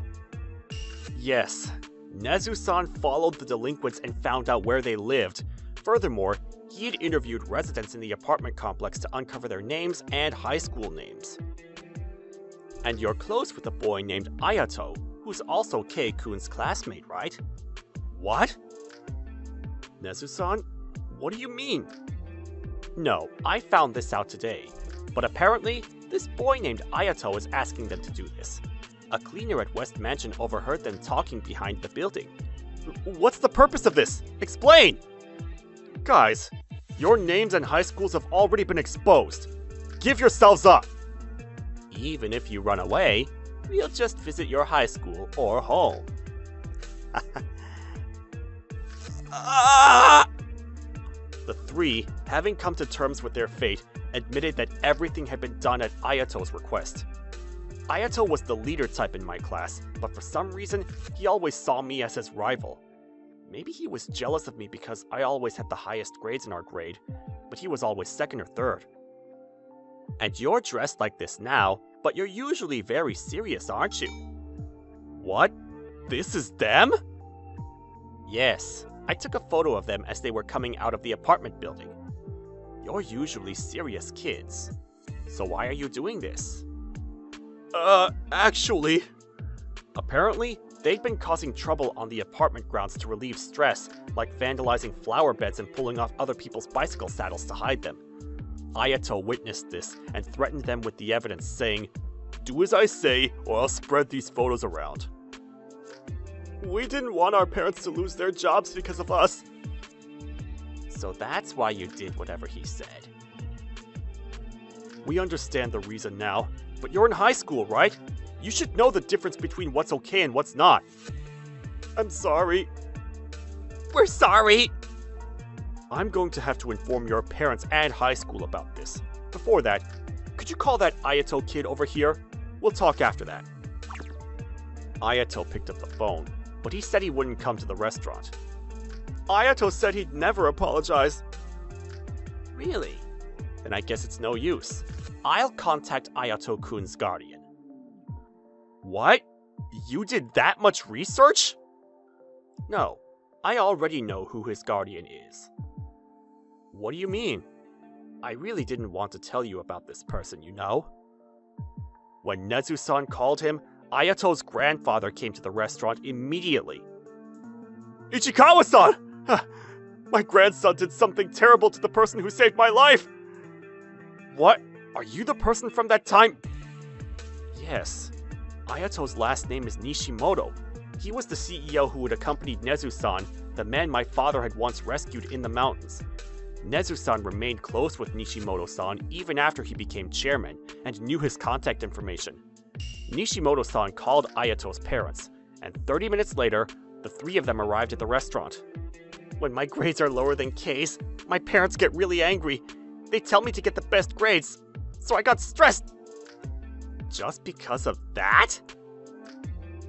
Yes. Nezu-san followed the delinquents and found out where they lived. Furthermore, he had interviewed residents in the apartment complex to uncover their names and high school names. And you're close with a boy named Ayato, who's also Kei-kun's classmate, right? What? Nezu-san? What do you mean? No, I found this out today. But apparently, this boy named Ayato is asking them to do this. A cleaner at West Mansion overheard them talking behind the building. What's the purpose of this? Explain! Guys, your names and high schools have already been exposed. Give yourselves up! Even if you run away, we'll just visit your high school or home. The three, having come to terms with their fate, admitted that everything had been done at Ayato's request. Ayato was the leader type in my class, but for some reason, he always saw me as his rival. Maybe he was jealous of me because I always had the highest grades in our grade, but he was always second or third. And you're dressed like this now, but you're usually very serious, aren't you? What? This is them? Yes, I took a photo of them as they were coming out of the apartment building. You're usually serious kids. So why are you doing this? Actually... Apparently, they'd been causing trouble on the apartment grounds to relieve stress, like vandalizing flower beds and pulling off other people's bicycle saddles to hide them. Ayato witnessed this and threatened them with the evidence, saying, "Do as I say, or I'll spread these photos around." We didn't want our parents to lose their jobs because of us. So that's why you did whatever he said. We understand the reason now, but you're in high school, right? You should know the difference between what's okay and what's not. I'm sorry. We're sorry. I'm going to have to inform your parents and high school about this. Before that, could you call that Ayato kid over here? We'll talk after that. Ayato picked up the phone, but he said he wouldn't come to the restaurant. Ayato said he'd never apologize. Really? Then I guess it's no use. I'll contact Ayato-kun's guardian. What? You did that much research? No, I already know who his guardian is. What do you mean? I really didn't want to tell you about this person, you know? When Nezu-san called him, Ayato's grandfather came to the restaurant immediately. Ichikawa-san! My grandson did something terrible to the person who saved my life! What? Are you the person from that time? Yes. Ayato's last name is Nishimoto. He was the CEO who had accompanied Nezu-san, the man my father had once rescued in the mountains. Nezu-san remained close with Nishimoto-san even after he became chairman, and knew his contact information. Nishimoto-san called Ayato's parents, and 30 minutes later, the three of them arrived at the restaurant. When my grades are lower than K's, my parents get really angry. They tell me to get the best grades, so I got stressed. Just because of that?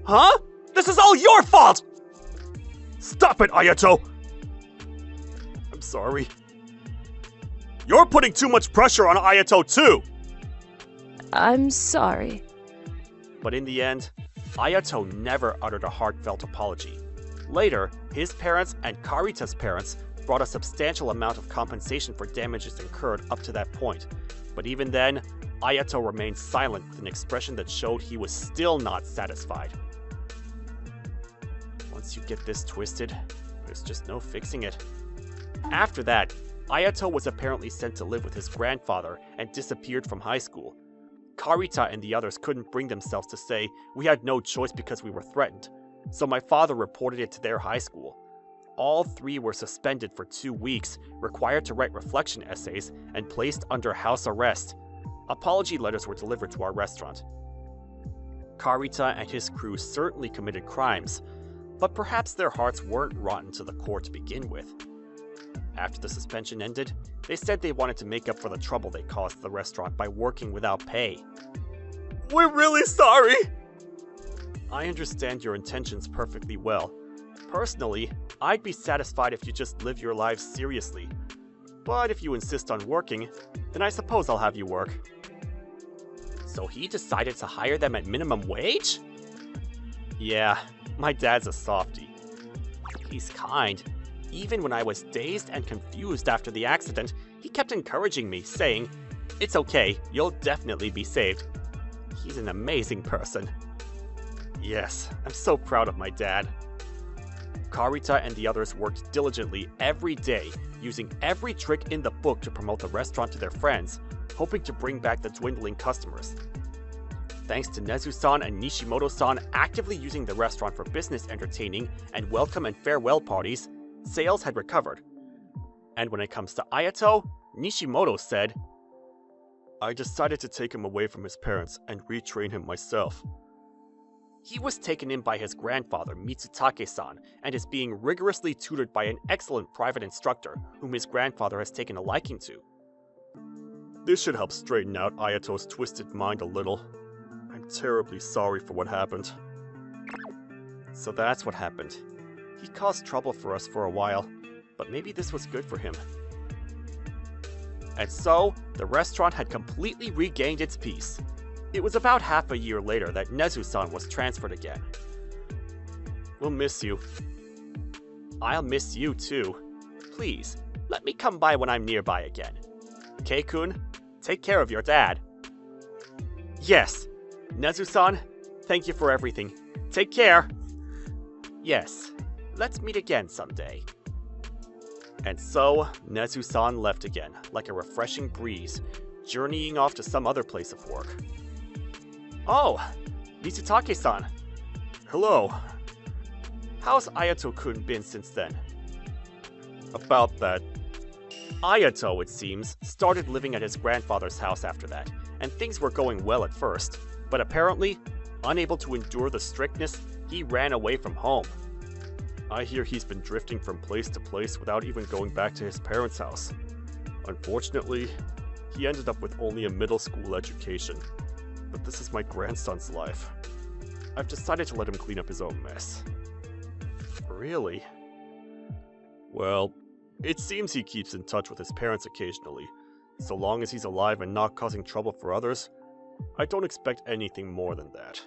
Huh? This is all your fault! Stop it, Ayato! I'm sorry. You're putting too much pressure on Ayato too! I'm sorry. But in the end, Ayato never uttered a heartfelt apology. Later, his parents and Karita's parents brought a substantial amount of compensation for damages incurred up to that point. But even then, Ayato remained silent with an expression that showed he was still not satisfied. Once you get this twisted, there's just no fixing it. After that, Ayato was apparently sent to live with his grandfather and disappeared from high school. Karita and the others couldn't bring themselves to say, "We had no choice because we were threatened," so my father reported it to their high school. All three were suspended for 2 weeks, required to write reflection essays, and placed under house arrest. Apology letters were delivered to our restaurant. Karita and his crew certainly committed crimes, but perhaps their hearts weren't rotten to the core to begin with. After the suspension ended, they said they wanted to make up for the trouble they caused the restaurant by working without pay. We're really sorry! I understand your intentions perfectly well. Personally, I'd be satisfied if you just live your lives seriously. But if you insist on working, then I suppose I'll have you work. So he decided to hire them at minimum wage? Yeah, my dad's a softie. He's kind. Even when I was dazed and confused after the accident, he kept encouraging me, saying, "It's okay, you'll definitely be saved." He's an amazing person. Yes, I'm so proud of my dad. Karita and the others worked diligently every day, using every trick in the book to promote the restaurant to their friends, hoping to bring back the dwindling customers. Thanks to Nezu-san and Nishimoto-san actively using the restaurant for business entertaining and welcome and farewell parties, sales had recovered. And when it comes to Ayato, Nishimoto said, "I decided to take him away from his parents and retrain him myself." He was taken in by his grandfather, Mitsutake-san, and is being rigorously tutored by an excellent private instructor whom his grandfather has taken a liking to. This should help straighten out Ayato's twisted mind a little. I'm terribly sorry for what happened. So that's what happened. He caused trouble for us for a while, but maybe this was good for him. And so, the restaurant had completely regained its peace. It was about half a year later that Nezu-san was transferred again. We'll miss you. I'll miss you too. Please, let me come by when I'm nearby again. Kei-kun, take care of your dad. Yes, Nezu-san, thank you for everything. Take care. Yes, let's meet again someday. And so, Nezu-san left again, like a refreshing breeze, journeying off to some other place of work. Oh, Mitsutake-san. Hello. How's Ayato-kun been since then? About that. Ayato, it seems, started living at his grandfather's house after that, and things were going well at first, but apparently, unable to endure the strictness, he ran away from home. I hear he's been drifting from place to place without even going back to his parents' house. Unfortunately, he ended up with only a middle school education. But this is my grandson's life. I've decided to let him clean up his own mess. Really? Well, it seems he keeps in touch with his parents occasionally. So long as he's alive and not causing trouble for others, I don't expect anything more than that.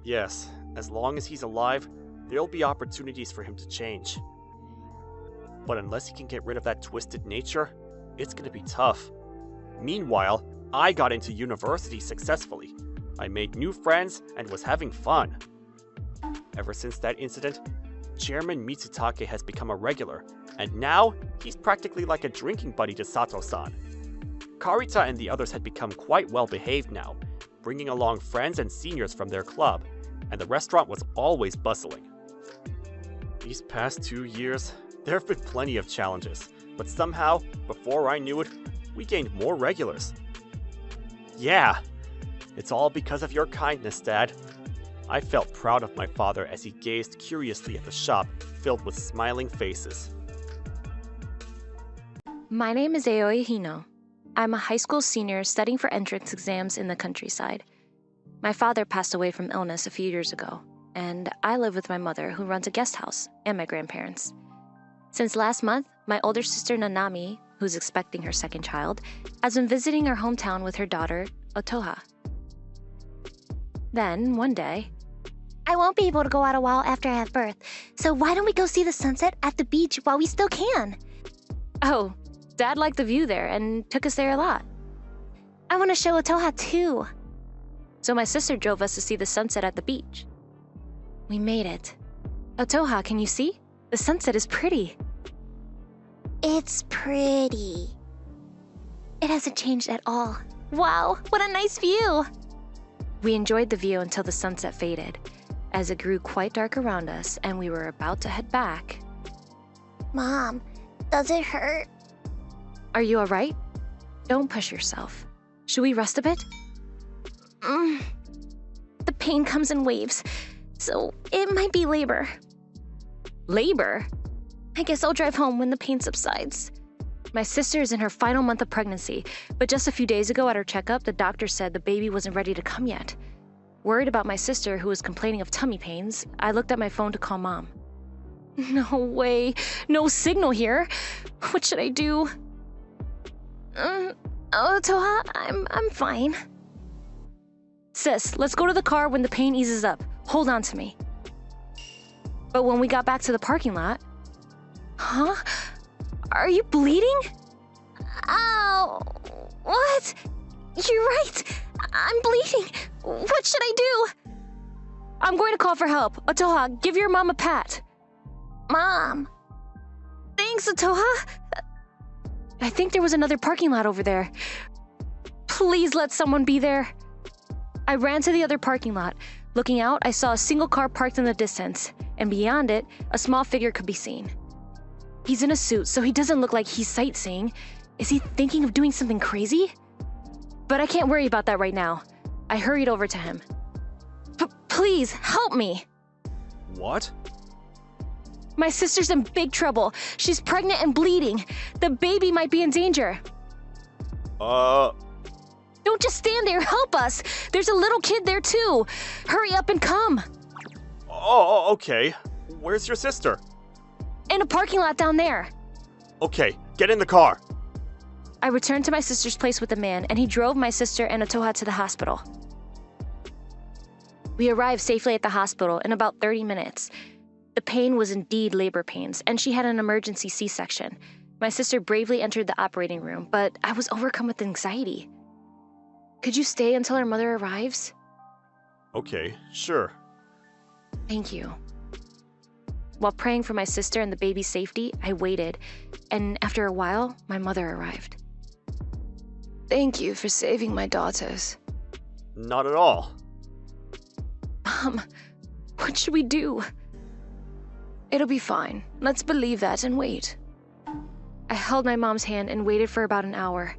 Yes, as long as he's alive, there'll be opportunities for him to change. But unless he can get rid of that twisted nature, it's gonna be tough. Meanwhile, I got into university successfully. I made new friends and was having fun. Ever since that incident, Chairman Mitsutake has become a regular, and now he's practically like a drinking buddy to Sato-san. Karita and the others had become quite well behaved now, bringing along friends and seniors from their club, and the restaurant was always bustling. These past 2 years, there have been plenty of challenges, but somehow, before I knew it, we gained more regulars. Yeah, it's all because of your kindness, Dad. I felt proud of my father as he gazed curiously at the shop filled with smiling faces. My name is Aoi Hino. I'm a high school senior studying for entrance exams in the countryside. My father passed away from illness a few years ago, and I live with my mother, who runs a guest house, and my grandparents. Since last month, my older sister Nanami, who's expecting her second child, has been visiting our hometown with her daughter, Otoha. Then, one day, I won't be able to go out a while after I have birth, so why don't we go see the sunset at the beach while we still can? Oh, Dad liked the view there and took us there a lot. I want to show Otoha too. So my sister drove us to see the sunset at the beach. We made it. Otoha, can you see? The sunset is pretty. It's pretty. It hasn't changed at all. Wow, what a nice view! We enjoyed the view until the sunset faded, as it grew quite dark around us and we were about to head back. Mom, does it hurt? Are you alright? Don't push yourself. Should we rest a bit? The pain comes in waves, so it might be labor. Labor? I guess I'll drive home when the pain subsides. My sister is in her final month of pregnancy, but just a few days ago at her checkup, the doctor said the baby wasn't ready to come yet. Worried about my sister, who was complaining of tummy pains, I looked at my phone to call Mom. No way. No signal here. What should I do? Oh, Toha, I'm fine. Sis, let's go to the car when the pain eases up. Hold on to me. But when we got back to the parking lot... Huh? Are you bleeding? Ow! What? You're right. I'm bleeding. What should I do? I'm going to call for help. Atoha, give your mom a pat. Mom. Thanks, Atoha. I think there was another parking lot over there. Please let someone be there. I ran to the other parking lot. Looking out, I saw a single car parked in the distance, and beyond it, a small figure could be seen. He's in a suit, so he doesn't look like he's sightseeing. Is he thinking of doing something crazy? But I can't worry about that right now. I hurried over to him. Please, help me! What? My sister's in big trouble. She's pregnant and bleeding. The baby might be in danger. Don't just stand there, help us! There's a little kid there too! Hurry up and come! Oh, okay. Where's your sister? In a parking lot down there. Okay, get in the car. I returned to my sister's place with the man, and he drove my sister and Atoha to the hospital. We arrived safely at the hospital in about 30 minutes. The pain was indeed labor pains, and she had an emergency C-section. My sister bravely entered the operating room, but I was overcome with anxiety. Could you stay until our mother arrives? Okay, sure. Thank you. While praying for my sister and the baby's safety, I waited, and after a while, my mother arrived. Thank you for saving my daughters. Not at all. Mom, what should we do? It'll be fine. Let's believe that and wait. I held my mom's hand and waited for about an hour.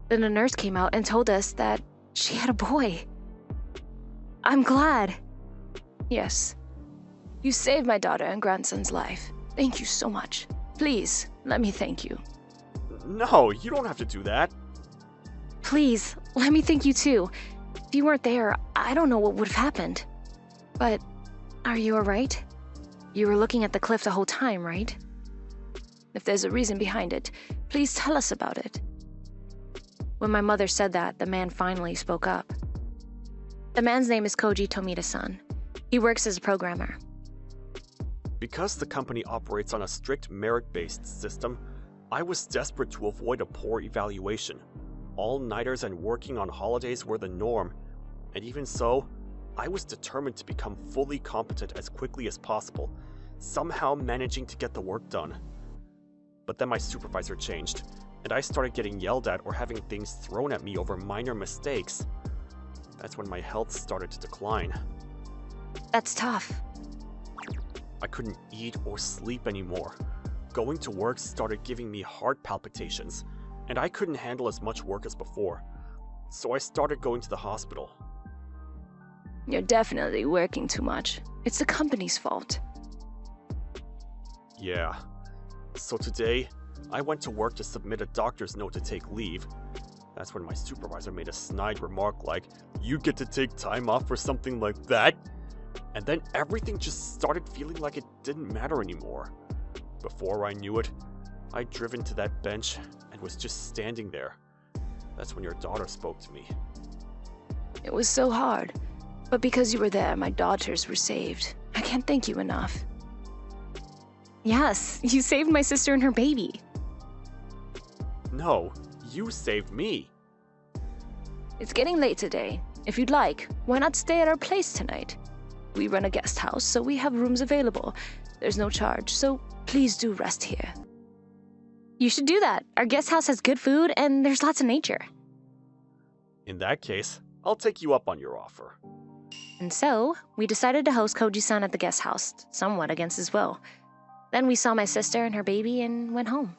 Then a nurse came out and told us that she had a boy. I'm glad. Yes. You saved my daughter and grandson's life. Thank you so much. Please, let me thank you. No, you don't have to do that. Please, let me thank you too. If you weren't there, I don't know what would have happened. But, are you alright? You were looking at the cliff the whole time, right? If there's a reason behind it, please tell us about it. When my mother said that, the man finally spoke up. The man's name is Koji Tomita-san. He works as a programmer. Because the company operates on a strict merit-based system, I was desperate to avoid a poor evaluation. All-nighters and working on holidays were the norm, and even so, I was determined to become fully competent as quickly as possible, somehow managing to get the work done. But then my supervisor changed, and I started getting yelled at or having things thrown at me over minor mistakes. That's when my health started to decline. That's tough. I couldn't eat or sleep anymore. Going to work started giving me heart palpitations, and I couldn't handle as much work as before. So I started going to the hospital. You're definitely working too much. It's the company's fault. Yeah. So today, I went to work to submit a doctor's note to take leave. That's when my supervisor made a snide remark like, "You get to take time off for something like that?" And then everything just started feeling like it didn't matter anymore. Before I knew it, I'd driven to that bench and was just standing there. That's when your daughter spoke to me. It was so hard. But because you were there, my daughters were saved. I can't thank you enough. Yes, you saved my sister and her baby. No, you saved me. It's getting late today. If you'd like, why not stay at our place tonight? We run a guest house, so we have rooms available. There's no charge, so please do rest here. You should do that. Our guest house has good food and there's lots of nature. In that case, I'll take you up on your offer. And so, we decided to host Koji-san at the guest house, somewhat against his will. Then we saw my sister and her baby and went home.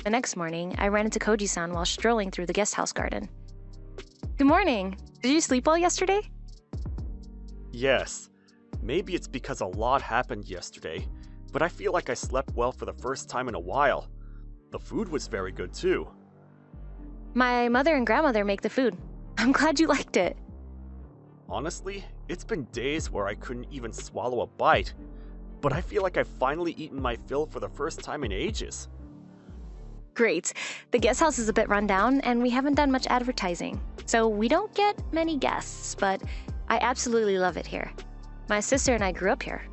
The next morning, I ran into Koji-san while strolling through the guest house garden. Good morning. Did you sleep well yesterday? Yes. Maybe it's because a lot happened yesterday, but I feel like I slept well for the first time in a while. The food was very good too. My mother and grandmother make the food. I'm glad you liked it. Honestly, it's been days where I couldn't even swallow a bite. but I feel like I've finally eaten my fill for the first time in ages. Great. The guest house is a bit run down, and we haven't done much advertising, so we don't get many guests, but I absolutely love it here. My sister and I grew up here.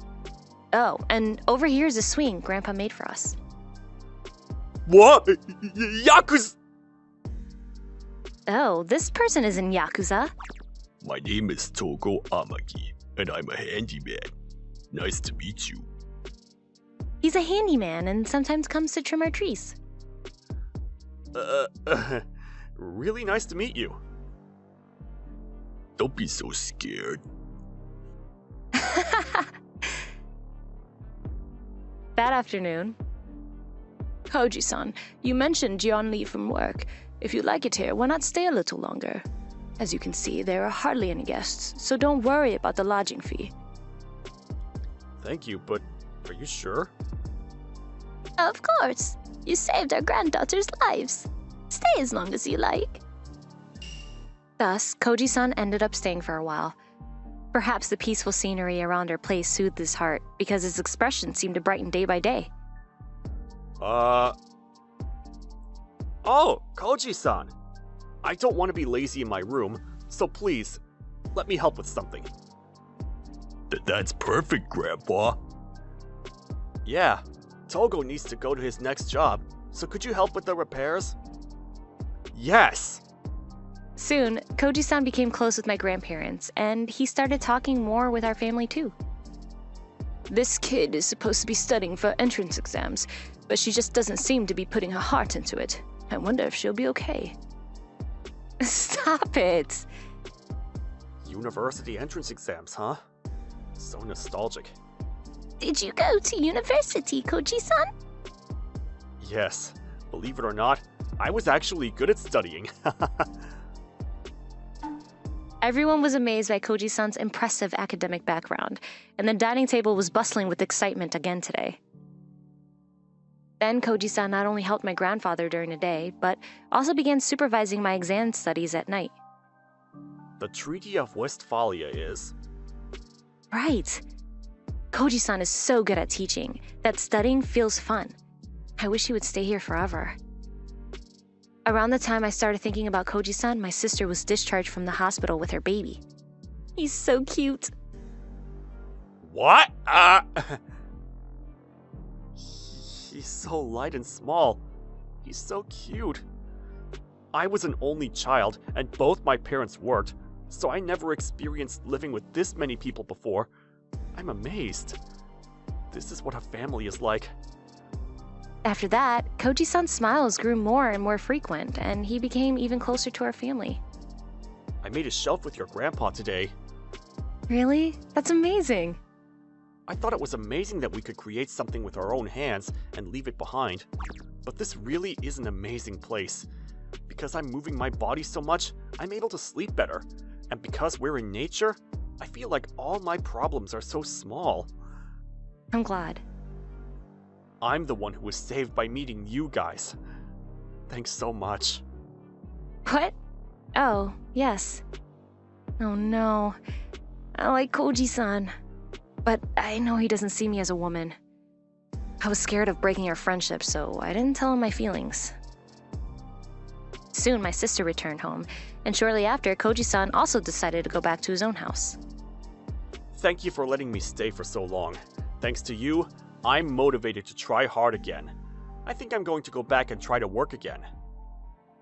Oh, and over here is a swing Grandpa made for us. What? Yakuza? Oh, this person is in Yakuza. My name is Togo Amagi, and I'm a handyman. Nice to meet you. He's a handyman and sometimes comes to trim our trees. Really nice to meet you. Don't be so scared. That afternoon. Koji-san, you mentioned you're on leave from work. If you like it here, why not stay a little longer? As you can see, there are hardly any guests, so don't worry about the lodging fee. Thank you, but are you sure? Of course. You saved our granddaughters' lives. Stay as long as you like. Thus, Koji-san ended up staying for a while. Perhaps the peaceful scenery around our place soothed his heart, because his expression seemed to brighten day by day. Oh, Koji-san. I don't want to be lazy in my room, so please, let me help with something. That's perfect, Grandpa. Yeah, Togo needs to go to his next job, so could you help with the repairs? Yes! Soon, Koji-san became close with my grandparents, and he started talking more with our family too. This kid is supposed to be studying for entrance exams, but she just doesn't seem to be putting her heart into it. I wonder if she'll be okay. Stop it! University entrance exams, huh? So nostalgic. Did you go to university, Koji-san? Yes, believe it or not, I was actually good at studying. Everyone was amazed by Koji-san's impressive academic background, and the dining table was bustling with excitement again today. Then Koji-san not only helped my grandfather during the day, but also began supervising my exam studies at night. The Treaty of Westphalia is... Right. Koji-san is so good at teaching that studying feels fun. I wish he would stay here forever. Around the time I started thinking about Koji-san, my sister was discharged from the hospital with her baby. He's so cute. What? He's so light and small. He's so cute. I was an only child, and both my parents worked, so I never experienced living with this many people before. I'm amazed. This is what a family is like. After that, Koji-san's smiles grew more and more frequent, and he became even closer to our family. I made a shelf with your grandpa today. Really? That's amazing. I thought it was amazing that we could create something with our own hands and leave it behind. But this really is an amazing place. Because I'm moving my body so much, I'm able to sleep better. And because we're in nature, I feel like all my problems are so small. I'm glad. I'm the one who was saved by meeting you guys. Thanks so much. What? Oh, yes. Oh no. I like Koji-san. But I know he doesn't see me as a woman. I was scared of breaking our friendship, so I didn't tell him my feelings. Soon my sister returned home, and shortly after, Koji-san also decided to go back to his own house. Thank you for letting me stay for so long. Thanks to you, I'm motivated to try hard again. I think I'm going to go back and try to work again.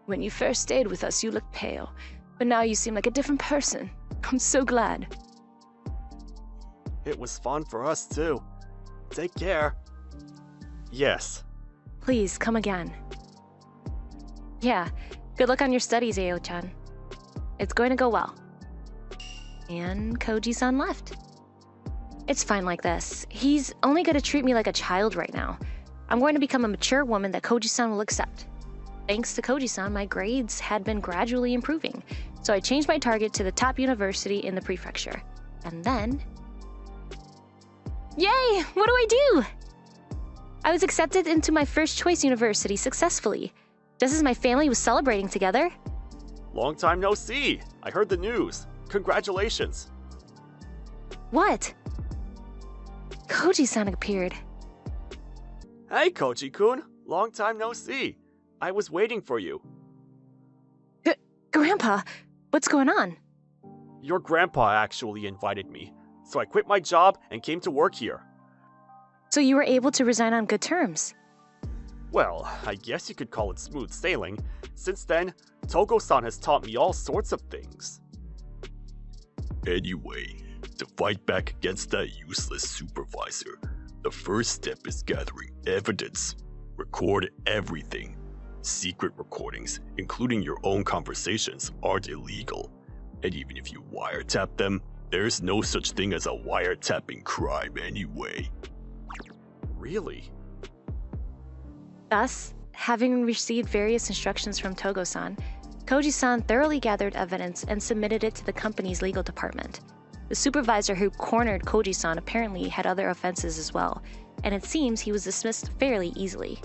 When you first stayed with us, you looked pale, but now you seem like a different person. I'm so glad. It was fun for us too. Take care. Yes. Please, come again. Yeah, good luck on your studies, Ayo-chan. It's going to go well. And Koji-san left. It's fine like this. He's only going to treat me like a child right now. I'm going to become a mature woman that Koji-san will accept. Thanks to Koji-san, my grades had been gradually improving, so I changed my target to the top university in the prefecture. And then... Yay! What do I do? I was accepted into my first choice university successfully, just as my family was celebrating together. Long time no see. I heard the news. Congratulations. What? Koji-san appeared. Hey, Koji-kun. Long time no see. I was waiting for you. Grandpa, what's going on? Your grandpa actually invited me, so I quit my job and came to work here. So you were able to resign on good terms? Well, I guess you could call it smooth sailing. Since then, Togo-san has taught me all sorts of things. Anyway, to fight back against that useless supervisor, the first step is gathering evidence. Record everything. Secret recordings, including your own conversations, aren't illegal. And even if you wiretap them, there's no such thing as a wiretapping crime anyway. Really? Thus, having received various instructions from Togo-san, Koji-san thoroughly gathered evidence and submitted it to the company's legal department. The supervisor who cornered Koji-san apparently had other offenses as well, and it seems he was dismissed fairly easily.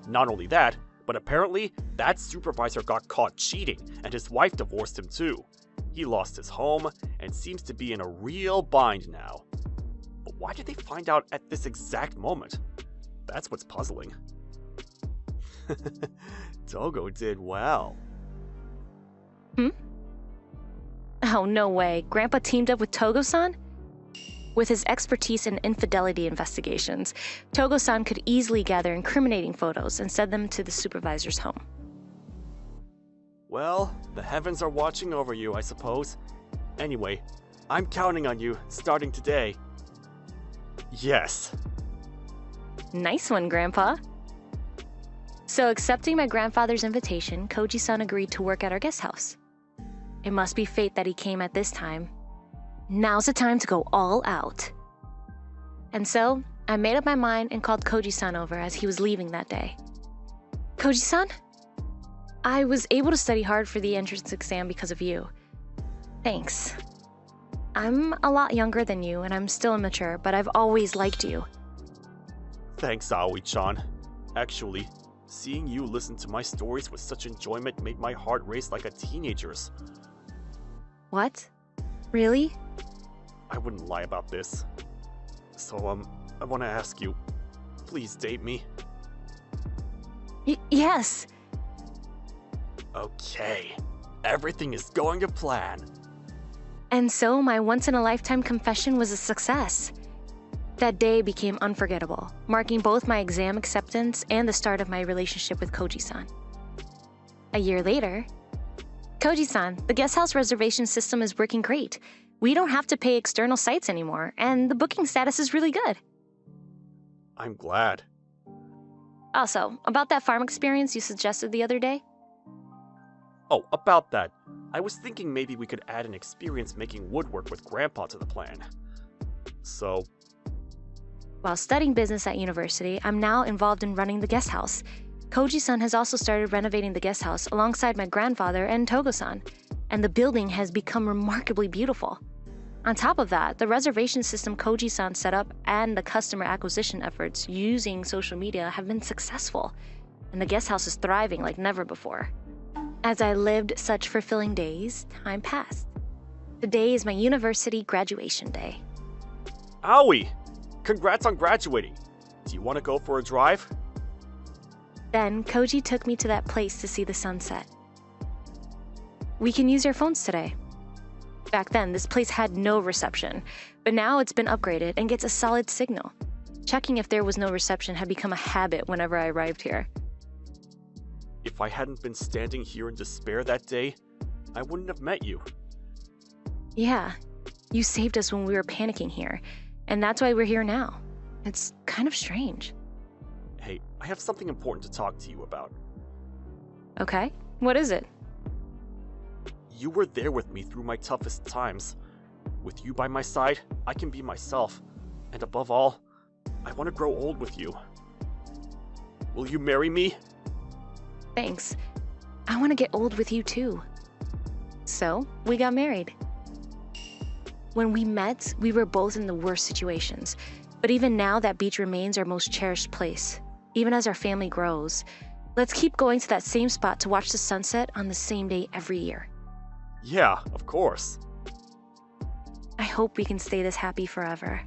Not only that, but apparently that supervisor got caught cheating, and his wife divorced him too. He lost his home and seems to be in a real bind now. But why did they find out at this exact moment? That's what's puzzling. Togo did well. Oh, no way. Grandpa teamed up with Togo-san? With his expertise in infidelity investigations, Togo-san could easily gather incriminating photos and send them to the supervisor's home. Well, the heavens are watching over you, I suppose. Anyway, I'm counting on you, starting today. Yes. Nice one, Grandpa. So, accepting my grandfather's invitation, Koji-san agreed to work at our guest house. It must be fate that he came at this time. Now's the time to go all out. And so, I made up my mind and called Koji-san over as he was leaving that day. Koji-san? I was able to study hard for the entrance exam because of you. Thanks. I'm a lot younger than you and I'm still immature, but I've always liked you. Thanks, Aoi-chan. Actually, seeing you listen to my stories with such enjoyment made my heart race like a teenager's. What? Really? I wouldn't lie about this. So, I want to ask you, please date me? Yes. Okay. Everything is going to plan. And so my once-in-a-lifetime confession was a success. That day became unforgettable, marking both my exam acceptance and the start of my relationship with Koji-san. A year later, Koji-san, the guest house reservation system is working great. We don't have to pay external sites anymore, and the booking status is really good. I'm glad. Also, about that farm experience you suggested the other day? Oh, about that. I was thinking maybe we could add an experience making woodwork with Grandpa to the plan. So... While studying business at university, I'm now involved in running the guest house. Koji-san has also started renovating the guest house alongside my grandfather and Togo-san, and the building has become remarkably beautiful. On top of that, the reservation system Koji-san set up and the customer acquisition efforts using social media have been successful, and the guest house is thriving like never before. As I lived such fulfilling days, time passed. Today is my university graduation day. Aoi! Congrats on graduating! Do you want to go for a drive? Then, Koji took me to that place to see the sunset. We can use your phones today. Back then, this place had no reception, but now it's been upgraded and gets a solid signal. Checking if there was no reception had become a habit whenever I arrived here. If I hadn't been standing here in despair that day, I wouldn't have met you. Yeah, you saved us when we were panicking here, and that's why we're here now. It's kind of strange. Hey, I have something important to talk to you about. Okay, what is it? You were there with me through my toughest times. With you by my side, I can be myself. And above all, I want to grow old with you. Will you marry me? Thanks. I want to get old with you too. So, we got married. When we met, we were both in the worst situations. But even now, that beach remains our most cherished place. Even as our family grows, let's keep going to that same spot to watch the sunset on the same day every year. Yeah, of course. I hope we can stay this happy forever.